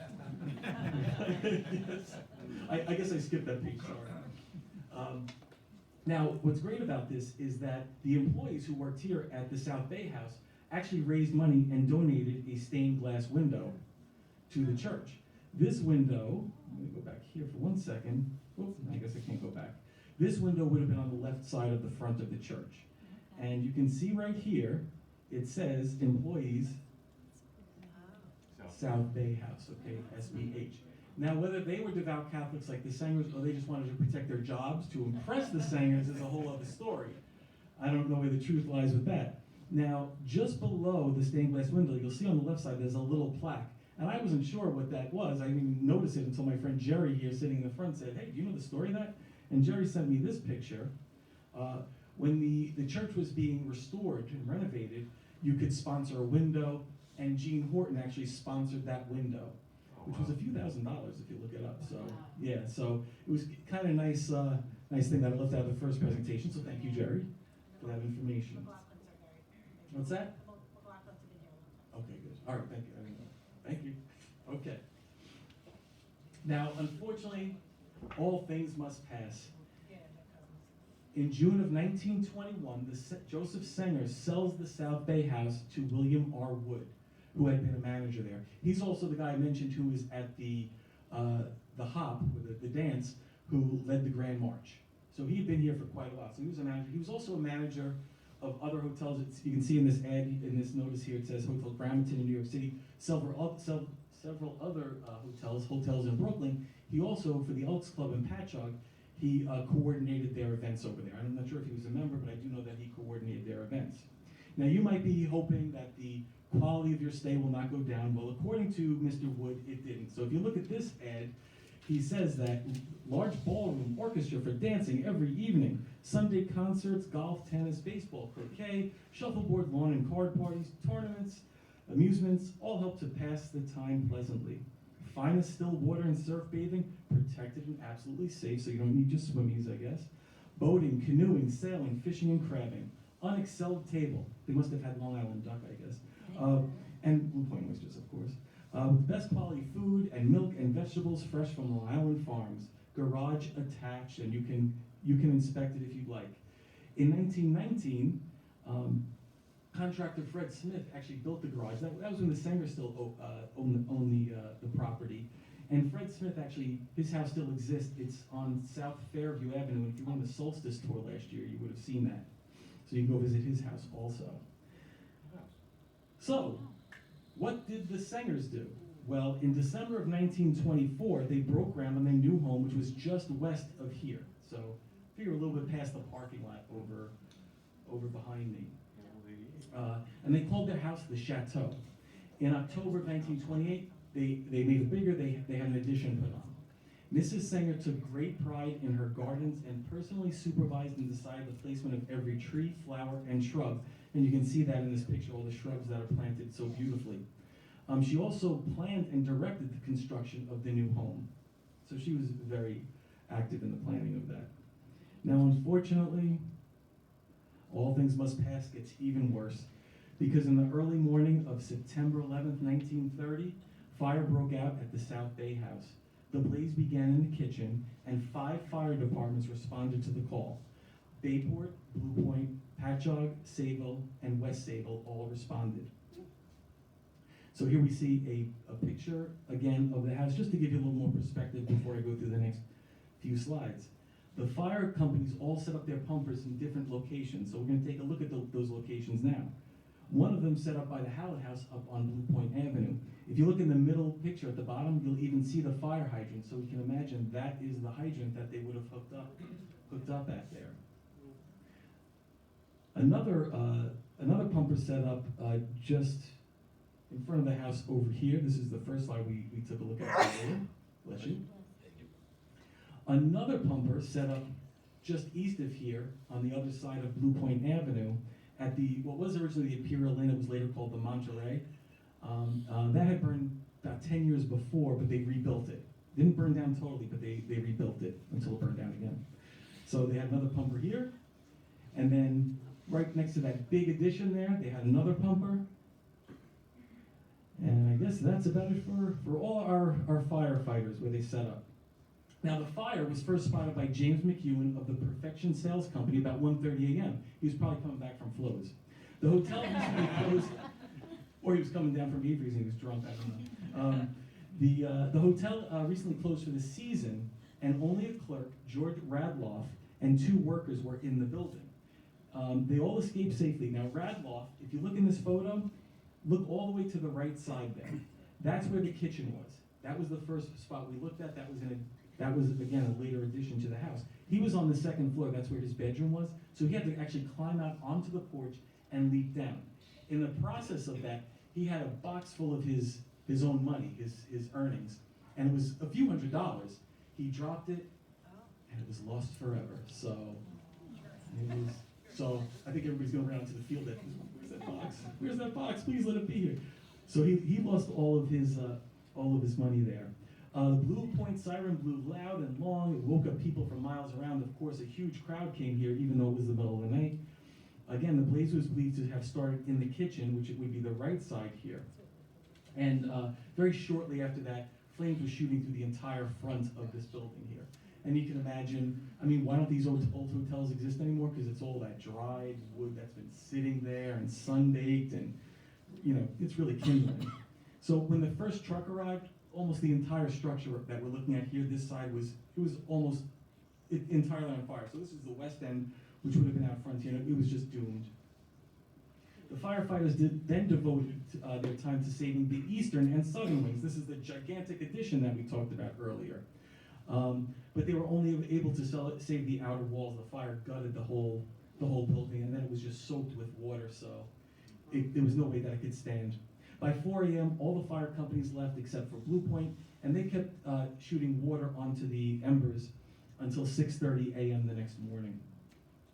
Yes. I guess I skipped that page, sorry. Now, what's great about this is that the employees who worked here at the South Bay House actually raised money and donated a stained glass window to the church. This window, let me go back here for 1 second. Oops, I guess I can't go back. This window would have been on the left side of the front of the church. And you can see right here, it says employees, South Bay House, okay, SBH. Now, whether they were devout Catholics like the Sangers or they just wanted to protect their jobs to impress the Sangers is a whole other story. I don't know where the truth lies with that. Now, just below the stained glass window, you'll see on the left side there's a little plaque. And I wasn't sure what that was. I didn't even notice it until my friend Jerry here sitting in the front said, hey, do you know the story of that? And Jerry sent me this picture. When the church was being restored and renovated, you could sponsor a window, and Gene Horton actually sponsored that window, which was a few $1,000s if you look it up. So yeah, so it was kind of nice, nice thing that I left out of the first presentation. So thank you, Jerry, for that information. McLaughlin's are very. What's that? McLaughlin's have been here a long time. Okay, good. All right, thank you. I didn't know. Thank you. Okay. Now, unfortunately, all things must pass. Yeah, they're cousins. In June of 1921, Joseph Sanger sells the South Bay House to William R. Wood, who had been a manager there. He's also the guy I mentioned who was at the hop, or the dance, who led the Grand March. So he had been here for quite a while. So he was a manager. He was also a manager of other hotels. You can see in this ad, in this notice here, it says Hotel Gramerton in New York City, several other hotels in Brooklyn. He also, for the Elks Club in Patchogue, he coordinated their events over there. I'm not sure if he was a member, but I do know that he coordinated their events. Now, you might be hoping that the quality of your stay will not go down. Well, according to Mr. Wood, it didn't. So if you look at this ad, he says that large ballroom orchestra for dancing every evening, Sunday concerts, golf, tennis, baseball, croquet, shuffleboard, lawn and card parties, tournaments, amusements, all help to pass the time pleasantly. Finest still water and surf bathing, protected and absolutely safe, so you don't need your swimmies, I guess. Boating, canoeing, sailing, fishing, and crabbing. Unexcelled table. They must have had Long Island duck, I guess. And Blue Point oysters, of course. With best quality food and milk and vegetables fresh from Long Island farms. Garage attached, and you can inspect it if you'd like. In 1919, contractor Fred Smith actually built the garage. That was when the Sangers still owned the property. And Fred Smith actually, his house still exists. It's on South Fairview Avenue. And if you went on the Solstice tour last year, you would have seen that. So you can go visit his house also. So, what did the Sangers do? Well, in December of 1924, they broke ground on their new home, which was just west of here. So, figure a little bit past the parking lot over behind me. And they called their house the Chateau. In October of 1928, they made it bigger. They had an addition put on. Mrs. Sanger took great pride in her gardens and personally supervised and decided the placement of every tree, flower, and shrub. And you can see that in this picture, all the shrubs that are planted so beautifully. She also planned and directed the construction of the new home. So she was very active in the planning of that. Now, unfortunately, all things must pass gets even worse, because in the early morning of September 11th, 1930, fire broke out at the South Bay House. The blaze began in the kitchen, and 5 fire departments responded to the call. Bayport, Blue Point, Patchogue, Sayville, and West Sayville all responded. So here we see a picture, again, of the house, just to give you a little more perspective before I go through the next few slides. The fire companies all set up their pumpers in different locations, so we're going to take a look at those locations now. One of them set up by the Hallett House up on Blue Point Avenue. If you look in the middle picture at the bottom, you'll even see the fire hydrant, so we can imagine that is the hydrant that they would have hooked up at there. Another pumper set up just in front of the house over here. This is the first slide we took a look at earlier. Bless you. Another pumper set up just east of here on the other side of Blue Point Avenue at what was originally the Imperial Inn. It was later called the Monterey. That had burned about 10 years before, but they rebuilt it. Didn't burn down totally, but they rebuilt it until it burned down again. So they had another pumper here, and then right next to that big addition there, they had another pumper. And I guess that's about it for all our firefighters where they set up. Now, the fire was first spotted by James McEwen of the Perfection Sales Company about 1:30 a.m. He was probably coming back from Flo's. The hotel recently closed, or he was coming down from Avery's and he was drunk, I don't know. The hotel recently closed for the season, and only a clerk, George Radloff, and 2 workers were in the building. They all escaped safely. Now, Radloff, if you look in this photo, look all the way to the right side there. That's where the kitchen was. That was the first spot we looked at. That was again, a later addition to the house. He was on the 2nd floor. That's where his bedroom was. So he had to actually climb out onto the porch and leap down. In the process of that, he had a box full of his own money, his earnings, and it was a few $100s. He dropped it, and it was lost forever. So I think everybody's going around to the field that, where's that box? Where's that box? Please let it be here. So he lost all of his money there. The Blue Point siren blew loud and long. It woke up people for miles around. Of course, a huge crowd came here, even though it was the middle of the night. Again, the blaze was believed to have started in the kitchen, which it would be the right side here. And very shortly after that, flames were shooting through the entire front of this building here. And you can imagine, I mean, why don't these old hotels exist anymore? Because it's all that dried wood that's been sitting there and sun-baked, and it's really kindling. So when the first truck arrived, almost the entire structure that we're looking at here, this side was almost entirely on fire. So this is the west end, which would have been out front here. It was just doomed. The firefighters then devoted their time to saving the eastern and southern wings. This is the gigantic addition that we talked about earlier. But they were only able to save the outer walls. The fire gutted the whole building, and then it was just soaked with water, so there was no way that it could stand. By 4 a.m., all the fire companies left except for Blue Point, and they kept shooting water onto the embers until 6:30 a.m. the next morning.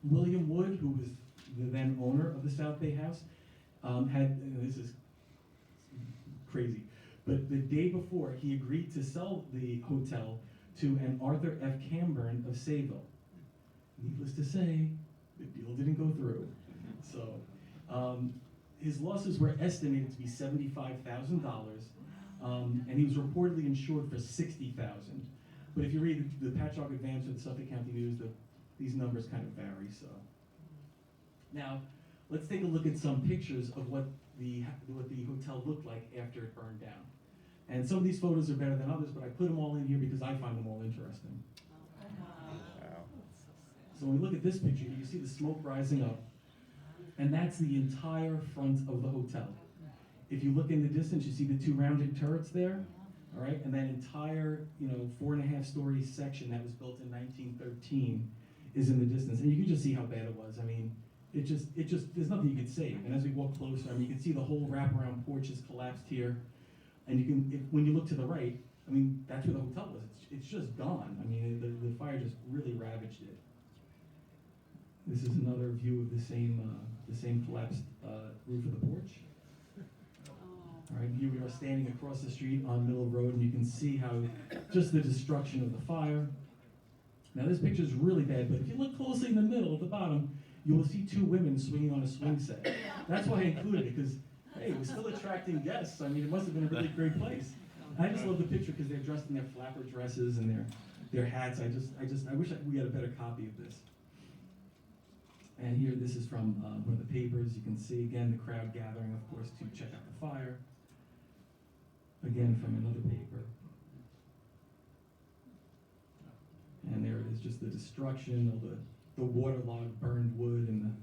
William Wood, who was the then owner of the South Bay House, this is crazy, but the day before, he agreed to sell the hotel to an Arthur F. Camburn of Sayville. Needless to say, the deal didn't go through. So his losses were estimated to be $75,000, and he was reportedly insured for $60,000. But if you read the Patchogue Advance or the Suffolk County News, these numbers kind of vary. So now, let's take a look at some pictures of what the hotel looked like after it burned down. And some of these photos are better than others, but I put them all in here because I find them all interesting. So when we look at this picture, you see the smoke rising up, and that's the entire front of the hotel. If you look in the distance, you see the 2 rounded turrets there, all right? And that entire, 4.5-story section that was built in 1913 is in the distance. And you can just see how bad it was. I mean, it just, there's nothing you could save. And as we walk closer, I mean, you can see the whole wraparound porch is collapsed here. And you can, when you look to the right, I mean, that's where the hotel was. It's just gone. I mean, the fire just really ravaged it. This is another view of the same collapsed roof of the porch. All right, here we are standing across the street on Middle Road, and you can see how just the destruction of the fire. Now this picture is really bad, but if you look closely in the middle at the bottom, you will see 2 women swinging on a swing set. That's why I included it, because hey, it was still attracting guests. I mean, it must have been a really great place. And I just love the picture because they're dressed in their flapper dresses and their hats. I wish we had a better copy of this. And here, this is from one of the papers. You can see, again, the crowd gathering, of course, to check out the fire. Again, from another paper. And there it is, just the destruction of the waterlogged burned wood and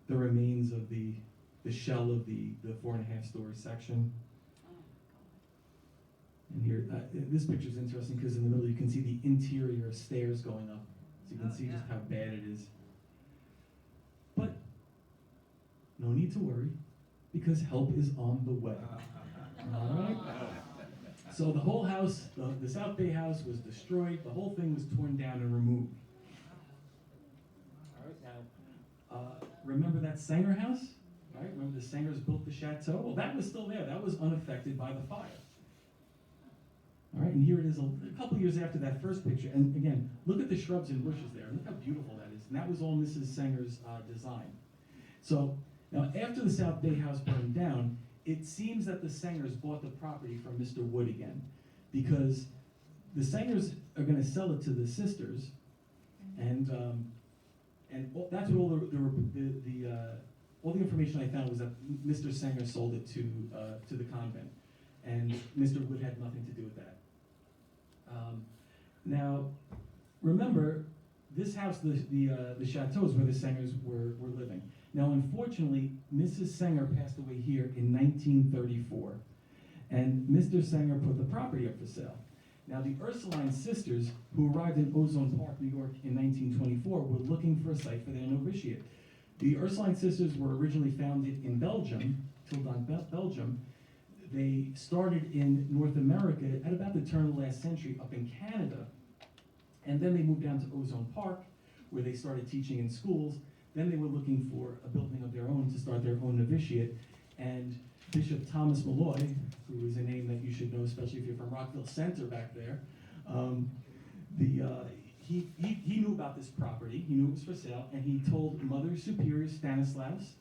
the remains of the shell of the 4.5-story section. And here, this picture is interesting because in the middle you can see the interior stairs going up. So you can see just how bad it is. But no need to worry, because help is on the way. All right? So the whole house, the South Bay house was destroyed. The whole thing was torn down and removed. All right, now, remember that Sanger house? Right? Remember the Sangers built the chateau? Well, that was still there. That was unaffected by the fire. All right, and here it is a couple years after that first picture. And again, look at the shrubs and bushes there. Look how beautiful that is. And that was all Mrs. Sanger's design. So now after the South Bay house burned down, it seems that the Sangers bought the property from Mr. Wood again, because the Sangers are going to sell it to the sisters, and that's what all all the information I found was that Mr. Sanger sold it to the convent, and Mr. Wood had nothing to do with that. Now, remember, this house, the chateau, is where the Sengers were living. Now, unfortunately, Mrs. Senger passed away here in 1934, and Mr. Senger put the property up for sale. Now, the Ursuline Sisters, who arrived in Ozone Park, New York in 1924, were looking for a site for their novitiate. The Ursuline Sisters were originally founded in Belgium, Tilburg, Belgium. They started in North America at about the turn of the last century up in Canada, and then they moved down to Ozone Park, where they started teaching in schools. Then they were looking for a building of their own to start their own novitiate, and Bishop Thomas Malloy, who is a name that you should know, especially if you're from Rockville Center back there, he knew about this property, he knew it was for sale, and he told Mother Superior Stanislaus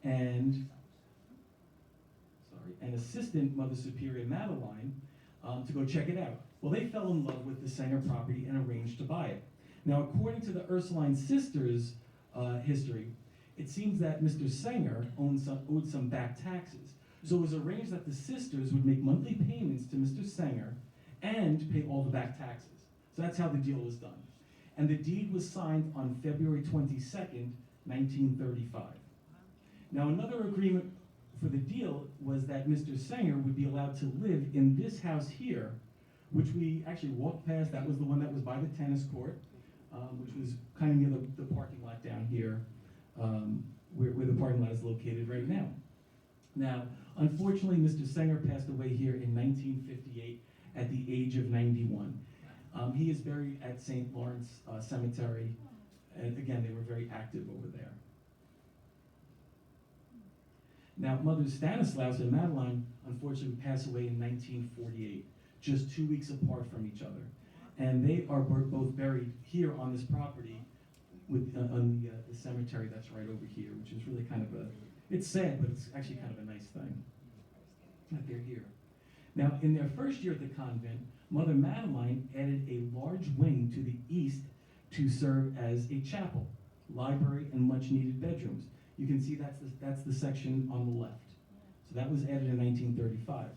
and Assistant Mother Superior Madeline to go check it out. Well, they fell in love with the Senger property and arranged to buy it. Now, according to the Ursuline Sisters' history, it seems that Mr. Senger owed some back taxes. So it was arranged that the sisters would make monthly payments to Mr. Senger and pay all the back taxes. So that's how the deal was done. And the deed was signed on February 22nd, 1935. Now, another agreement for the deal was that Mr. Senger would be allowed to live in this house here, which we actually walked past. That was the one that was by the tennis court, which was kind of near the parking lot down here, where the parking lot is located right now. Now, unfortunately, Mr. Senger passed away here in 1958 at the age of 91. He is buried at St. Lawrence Cemetery, and again, they were very active over there. Now, Mothers Stanislaus and Madeline unfortunately passed away in 1948, just 2 weeks apart from each other. And they are both buried here on this property on the cemetery that's right over here, which is really kind of it's sad, but it's actually kind of a nice thing that they're here. Now, in their first year at the convent, Mother Madeline added a large wing to the east to serve as a chapel, library, and much-needed bedrooms. You can see that's the section on the left. So that was added in 1935.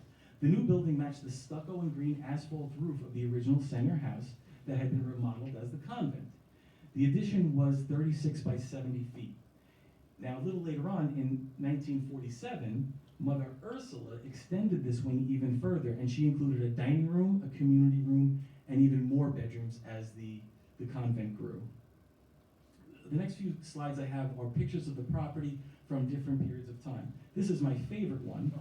The new building matched the stucco and green asphalt roof of the original Senger house that had been remodeled as the convent. The addition was 36 by 70 feet. Now, a little later on, in 1947, Mother Ursula extended this wing even further, and she included a dining room, a community room, and even more bedrooms as the convent grew. The next few slides I have are pictures of the property from different periods of time. This is my favorite one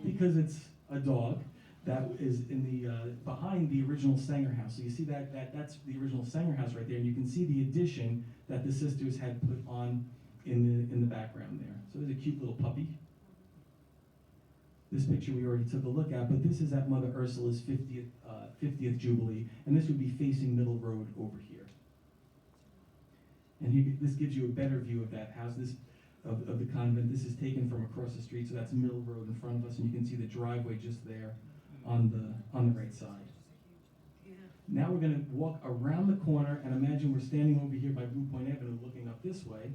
because it's a dog that is in the behind the original Senger house. So you see that's the original Senger house right there, and you can see the addition that the sisters had put on in the background there. So there's a cute little puppy. This picture we already took a look at, but this is at Mother Ursula's 50th Jubilee, and this would be facing Middle Road over here. And this gives you a better view of that house, of the convent. This is taken from across the street, so that's Middle Road in front of us, and you can see the driveway just there on the right side. Now we're going to walk around the corner, and imagine we're standing over here by Blue Point Avenue looking up this way.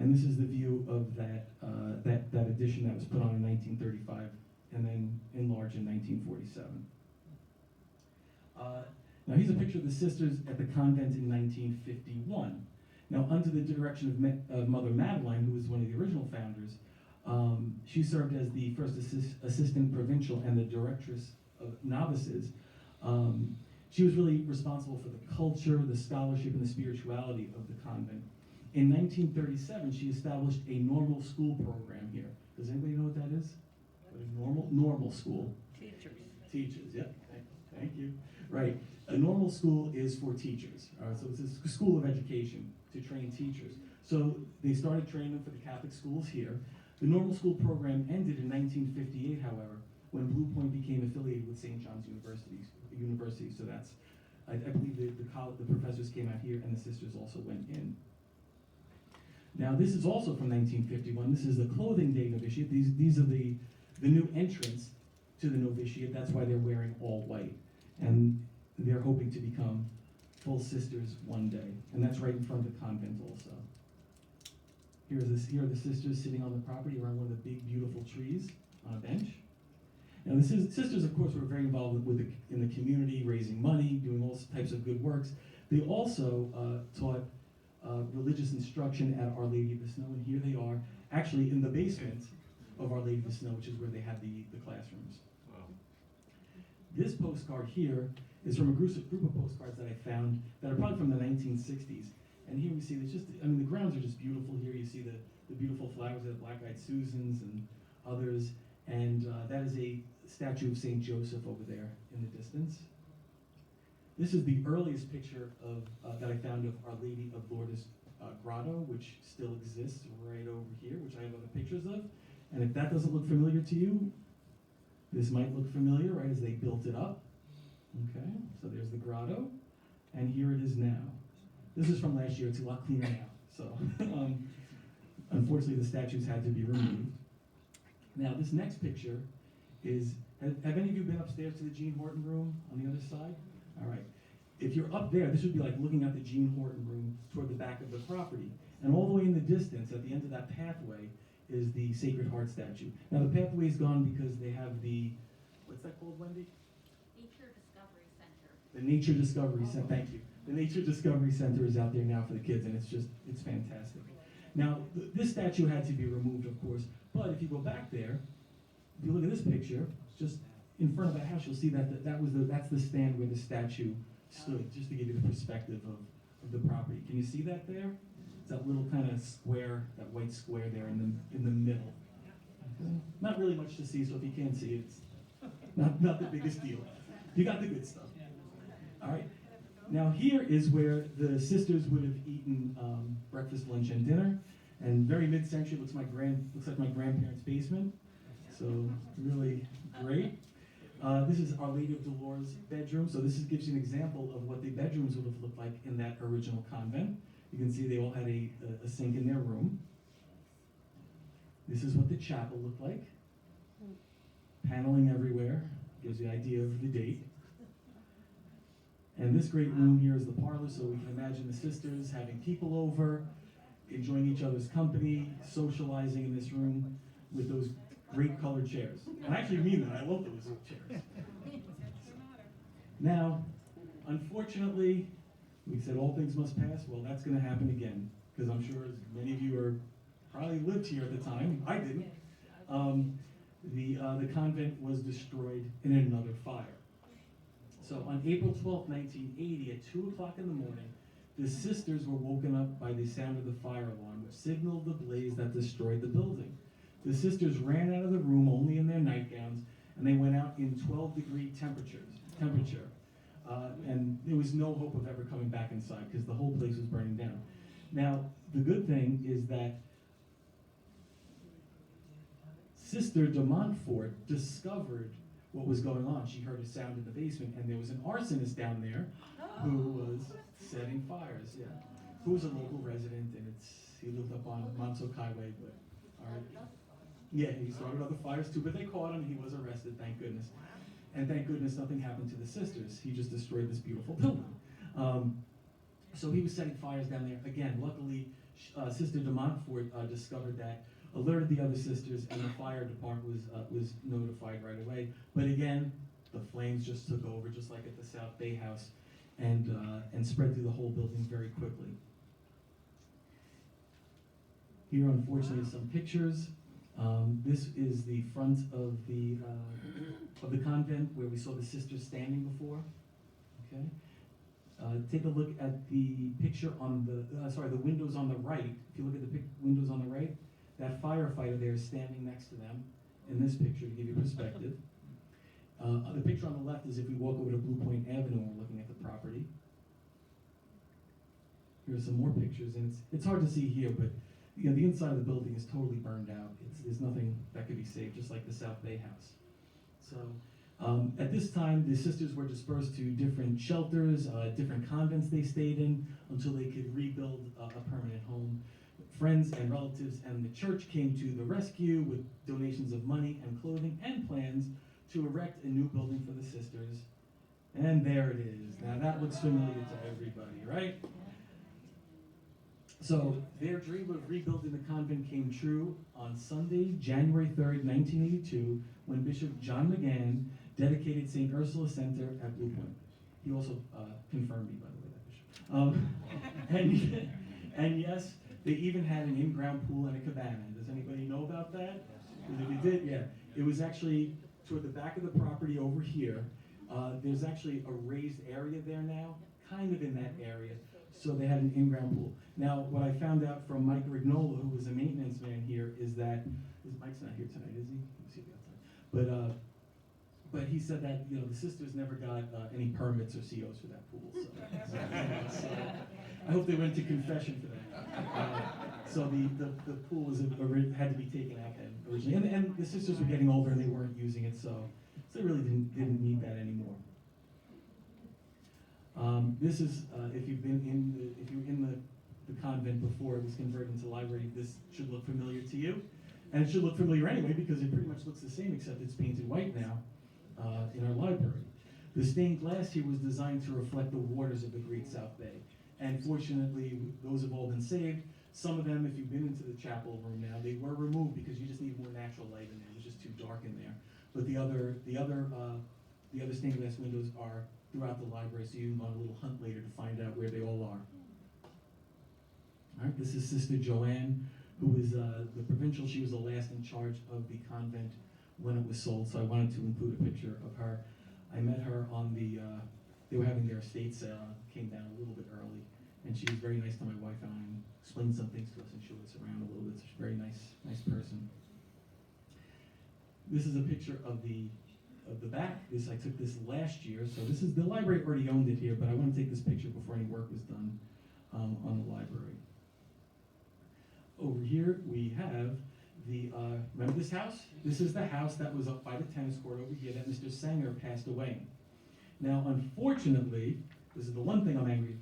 And this is the view of that addition that was put on in 1935 and then enlarged in 1947. Now here's a picture of the sisters at the convent in 1951. Now, under the direction of Mother Madeline, who was one of the original founders, she served as the first assistant provincial and the directress of novices. She was really responsible for the culture, the scholarship, and the spirituality of the convent. In 1937, she established a normal school program here. Does anybody know what that is? What a normal school? Teachers. Teachers, yep. Thank you. Right. A normal school is for teachers. So it's a school of education to train teachers. So they started training them for the Catholic schools here. The normal school program ended in 1958, however, when Blue Point became affiliated with St. John's University. So that's, I believe the professors came out here and the sisters also went in. Now, this is also from 1951. This is the clothing day novitiate. These are the new entrants to the novitiate. That's why they're wearing all white. And they're hoping to become full sisters one day. And that's right in front of the convent also. Here are the sisters sitting on the property around one of the big, beautiful trees on a bench. Now, the sisters, of course, were very involved in the community, raising money, doing all types of good works. They also taught religious instruction at Our Lady of the Snow, and here they are, actually in the basement of Our Lady of the Snow, which is where they had the classrooms. Wow. This postcard here is from a group of postcards that I found that are probably from the 1960s. And here we see, it's just, I mean, the grounds are just beautiful here. You see the beautiful flowers, the black-eyed Susans and others. And that is a statue of St. Joseph over there in the distance. This is the earliest picture of that I found of Our Lady of Lourdes grotto, which still exists right over here, which I have other pictures of. And if that doesn't look familiar to you, this might look familiar, right, as they built it up. Okay, so there's the grotto, and here it is now. This is from last year. It's a lot cleaner now. So, unfortunately, the statues had to be removed. Now, this next picture is, have any of you been upstairs to the Jean Horton room on the other side? All right. If you're up there, this would be like looking at the Jean Horton room toward the back of the property. And all the way in the distance, at the end of that pathway, is the Sacred Heart statue. Now, the pathway is gone because they have the, what's that called, Wendy? Nature Discovery Center. The Nature Discovery Center, thank you. The Nature Discovery Center is out there now for the kids, and it's fantastic. Now, this statue had to be removed, of course, but if you go back there, if you look at this picture, just in front of that house, you'll see that that's the stand where the statue stood, just to give you the perspective of the property. Can you see that there? It's that little kind of square, that white square there in the middle. Okay. Not really much to see, so if you can't see it, it's not the biggest deal. You got the good stuff. All right. Now here is where the sisters would have eaten breakfast, lunch, and dinner. And very mid-century, looks like my grandparents' basement. So really great. This is Our Lady of Dolores' bedroom. So this gives you an example of what the bedrooms would have looked like in that original convent. You can see they all had a sink in their room. This is what the chapel looked like. Paneling everywhere, gives you an idea of the date. And this great room here is the parlor, so we can imagine the sisters having people over, enjoying each other's company, socializing in this room with those great colored chairs. And I actually mean that, I love those chairs. Now, unfortunately, we said all things must pass. Well, that's going to happen again, because I'm sure as many of you probably lived here at the time. I didn't. The convent was destroyed in another fire. So on April 12, 1980, at 2 o'clock in the morning, the sisters were woken up by the sound of the fire alarm, which signaled the blaze that destroyed the building. The sisters ran out of the room only in their nightgowns, and they went out in 12-degree temperature. And there was no hope of ever coming back inside because the whole place was burning down. Now, the good thing is that Sister de Montfort discovered what was going on. She heard a sound in the basement, and there was an arsonist down there who was setting fires, yeah. Who was a local resident, and he lived up on Montauk Highway, but, all right. Yeah, he started other fires too, but they caught him, he was arrested, thank goodness. And thank goodness nothing happened to the sisters. He just destroyed this beautiful building. So he was setting fires down there. Again, luckily, Sister de Montfort discovered that, alerted the other sisters, and the fire department was notified right away. But again, the flames just took over, just like at the South Bay House, and spread through the whole building very quickly. Here, unfortunately, some pictures. This is the front of the convent where we saw the sisters standing before. Okay. Take a look at the picture on the windows on the right. If you look at the windows on the right, that firefighter there is standing next to them in this picture to give you perspective. The picture on the left is if we walk over to Blue Point Avenue and we're looking at the property. Here are some more pictures, and it's hard to see here, but the inside of the building is totally burned out. There's nothing that could be saved, just like the South Bay House. So at this time, the sisters were dispersed to different shelters, different convents they stayed in until they could rebuild a permanent home. Friends and relatives and the church came to the rescue with donations of money and clothing and plans to erect a new building for the sisters. And there it is. Now that looks familiar to everybody, right? So their dream of rebuilding the convent came true on Sunday, January 3rd, 1982, when Bishop John McGann dedicated St. Ursula Center at Blue Point. He also confirmed me, by the way, that bishop. Um, and yes, they even had an in-ground pool and a cabana. Does anybody know about that? Because if you did, yeah. It was actually toward the back of the property over here. There's actually a raised area there now, kind of in that area. So they had an in-ground pool. Now, what I found out from Mike Rignola, who was a maintenance man here, is that, Mike's not here tonight, is he? Let's see if he's outside. But he said that, you know, the sisters never got any permits or COs for that pool. So I hope they went to confession for that. So the pool had to be taken out then originally. And the sisters were getting older and they weren't using it, so they really didn't need that anymore. This is, if you were in the convent before it was converted into library, this should look familiar to you. And it should look familiar anyway because it pretty much looks the same except it's painted white now in our library. The stained glass here was designed to reflect the waters of the Great South Bay. And fortunately, those have all been saved. Some of them, if you've been into the chapel room now, they were removed because you just need more natural light in there. It was just too dark in there. But the other stained glass windows are throughout the library, so you can go on a little hunt later to find out where they all are. All right, this is Sister Joanne, who is the provincial. She was the last in charge of the convent when it was sold, so I wanted to include a picture of her. I met her on they were having their estate sale, came down a little bit early, and she was very nice to my wife and I, and explained some things to us and showed us around a little bit, so she's a very nice person. This is a picture of the back. I took this last year, so the library already owned it here, but I want to take this picture before any work was done on the library. Over here we have remember this house? This is the house that was up by the tennis court over here that Mr. Sanger passed away. Now, unfortunately, this is the one thing I'm angry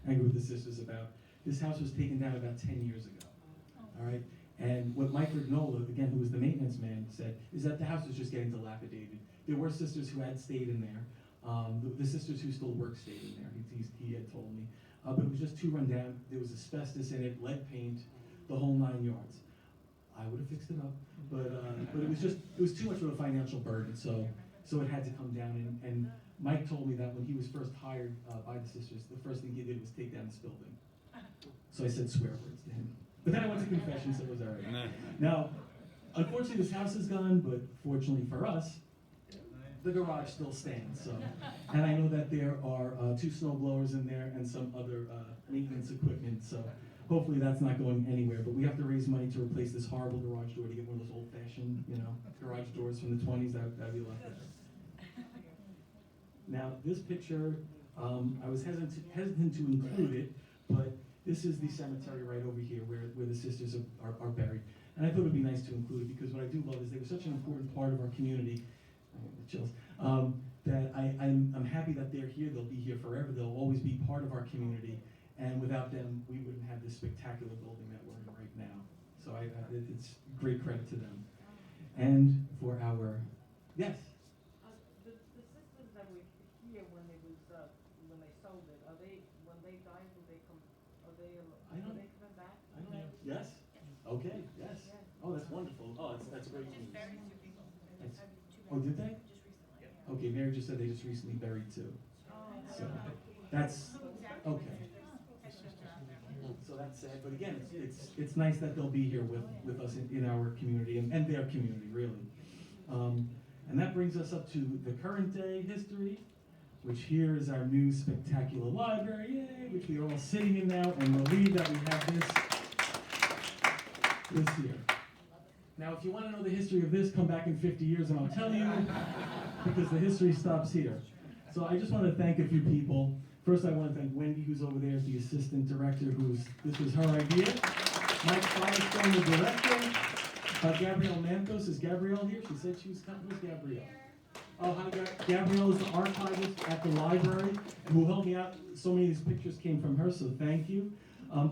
with the sisters about. This house was taken down about 10 years ago. All right? And what Mike Rignola, again, who was the maintenance man, said is that the house was just getting dilapidated. There were sisters who had stayed in there. The sisters who still work stayed in there, he had told me. But it was just too run down. There was asbestos in it, lead paint, the whole 9 yards. I would have fixed it up, but it was too much of a financial burden, so it had to come down. And Mike told me that when he was first hired by the sisters, the first thing he did was take down this building. So I said swear words to him. But then I went to confession, so it was all right. Now, unfortunately, this house is gone, but fortunately for us, the garage still stands. So, and I know that there are 2 snow blowers in there and some other maintenance equipment. So hopefully that's not going anywhere. But we have to raise money to replace this horrible garage door to get one of those old-fashioned, garage doors from the 20s. That'd be a lot better. Now, this picture, I was hesitant to include it, but this is the cemetery right over here where the sisters are buried. And I thought it would be nice to include it because what I do love is they were such an important part of our community, chills, that I'm happy that they're here. They'll be here forever. They'll always be part of our community. And without them, we wouldn't have this spectacular building that we're in right now. So it's great credit to them. And for our, yes? The sisters that were here when they sold it, when they died, are they coming back? I don't know. Yes? Okay, yes. Oh, that's wonderful. Oh, that's great news. Oh, did they? Okay, Mary just said they just recently buried 2. So that's, okay. So that's sad, but again, it's nice that they'll be here with us in our community and their community, really. And that brings us up to the current day history, which here is our new spectacular library, yay, which we are all sitting in now, and relieved that we have this here. Now, if you want to know the history of this, come back in 50 years and I'll tell you, because the history stops here. So I just want to thank a few people. First, I want to thank Wendy, who's over there as the assistant director, this was her idea. Mike Firestone, the director. Gabrielle Mantos, is Gabrielle here? She said she was coming. Where's Gabrielle? Oh, hi, Gabrielle is the archivist at the library, who helped me out. So many of these pictures came from her, so thank you.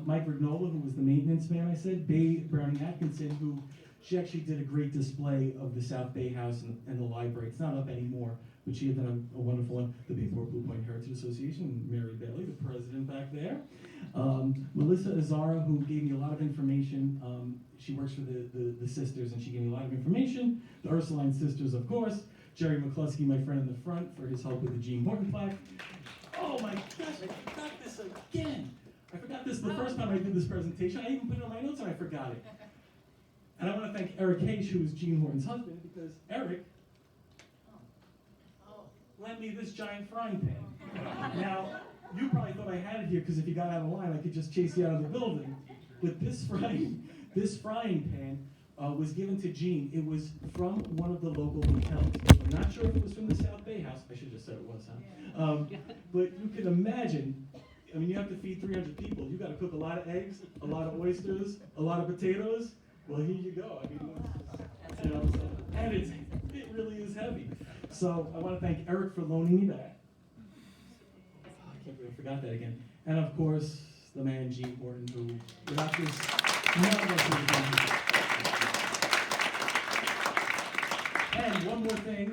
Mike Rignola, who was the maintenance man, I said. Bay Browning Atkinson, who she actually did a great display of the South Bay House and the library. It's not up anymore, but she had done a wonderful one. The Bayport-Blue Heritage Association, Mary Bailey, the president back there. Melissa Azara, who gave me a lot of information. She works for the sisters, and she gave me a lot of information. The Ursuline Sisters, of course. Jerry McCluskey, my friend in the front, for his help with the Gene Morton plaque. Oh, oh my gosh, I forgot this again. I forgot this the first time I did this presentation. I even put it on my notes and I forgot it. And I want to thank Eric Hayes, who is Jean Horton's husband, because Eric lent me this giant frying pan. Now, you probably thought I had it here because if you got out of line, I could just chase you out of the building. But this frying pan was given to Jean. It was from one of the local hotels. I'm not sure if it was from the South Bay House. I should have said it was, huh? But you can imagine, I mean, you have to feed 300 people. You got to cook a lot of eggs, a lot of oysters, a lot of potatoes. Well, here you go. I mean, you know, and it really is heavy. So I want to thank Eric for loaning me that. I can't believe I forgot that again. And of course, the man Jean Horton, who without this, none of us would have done this. And one more thing.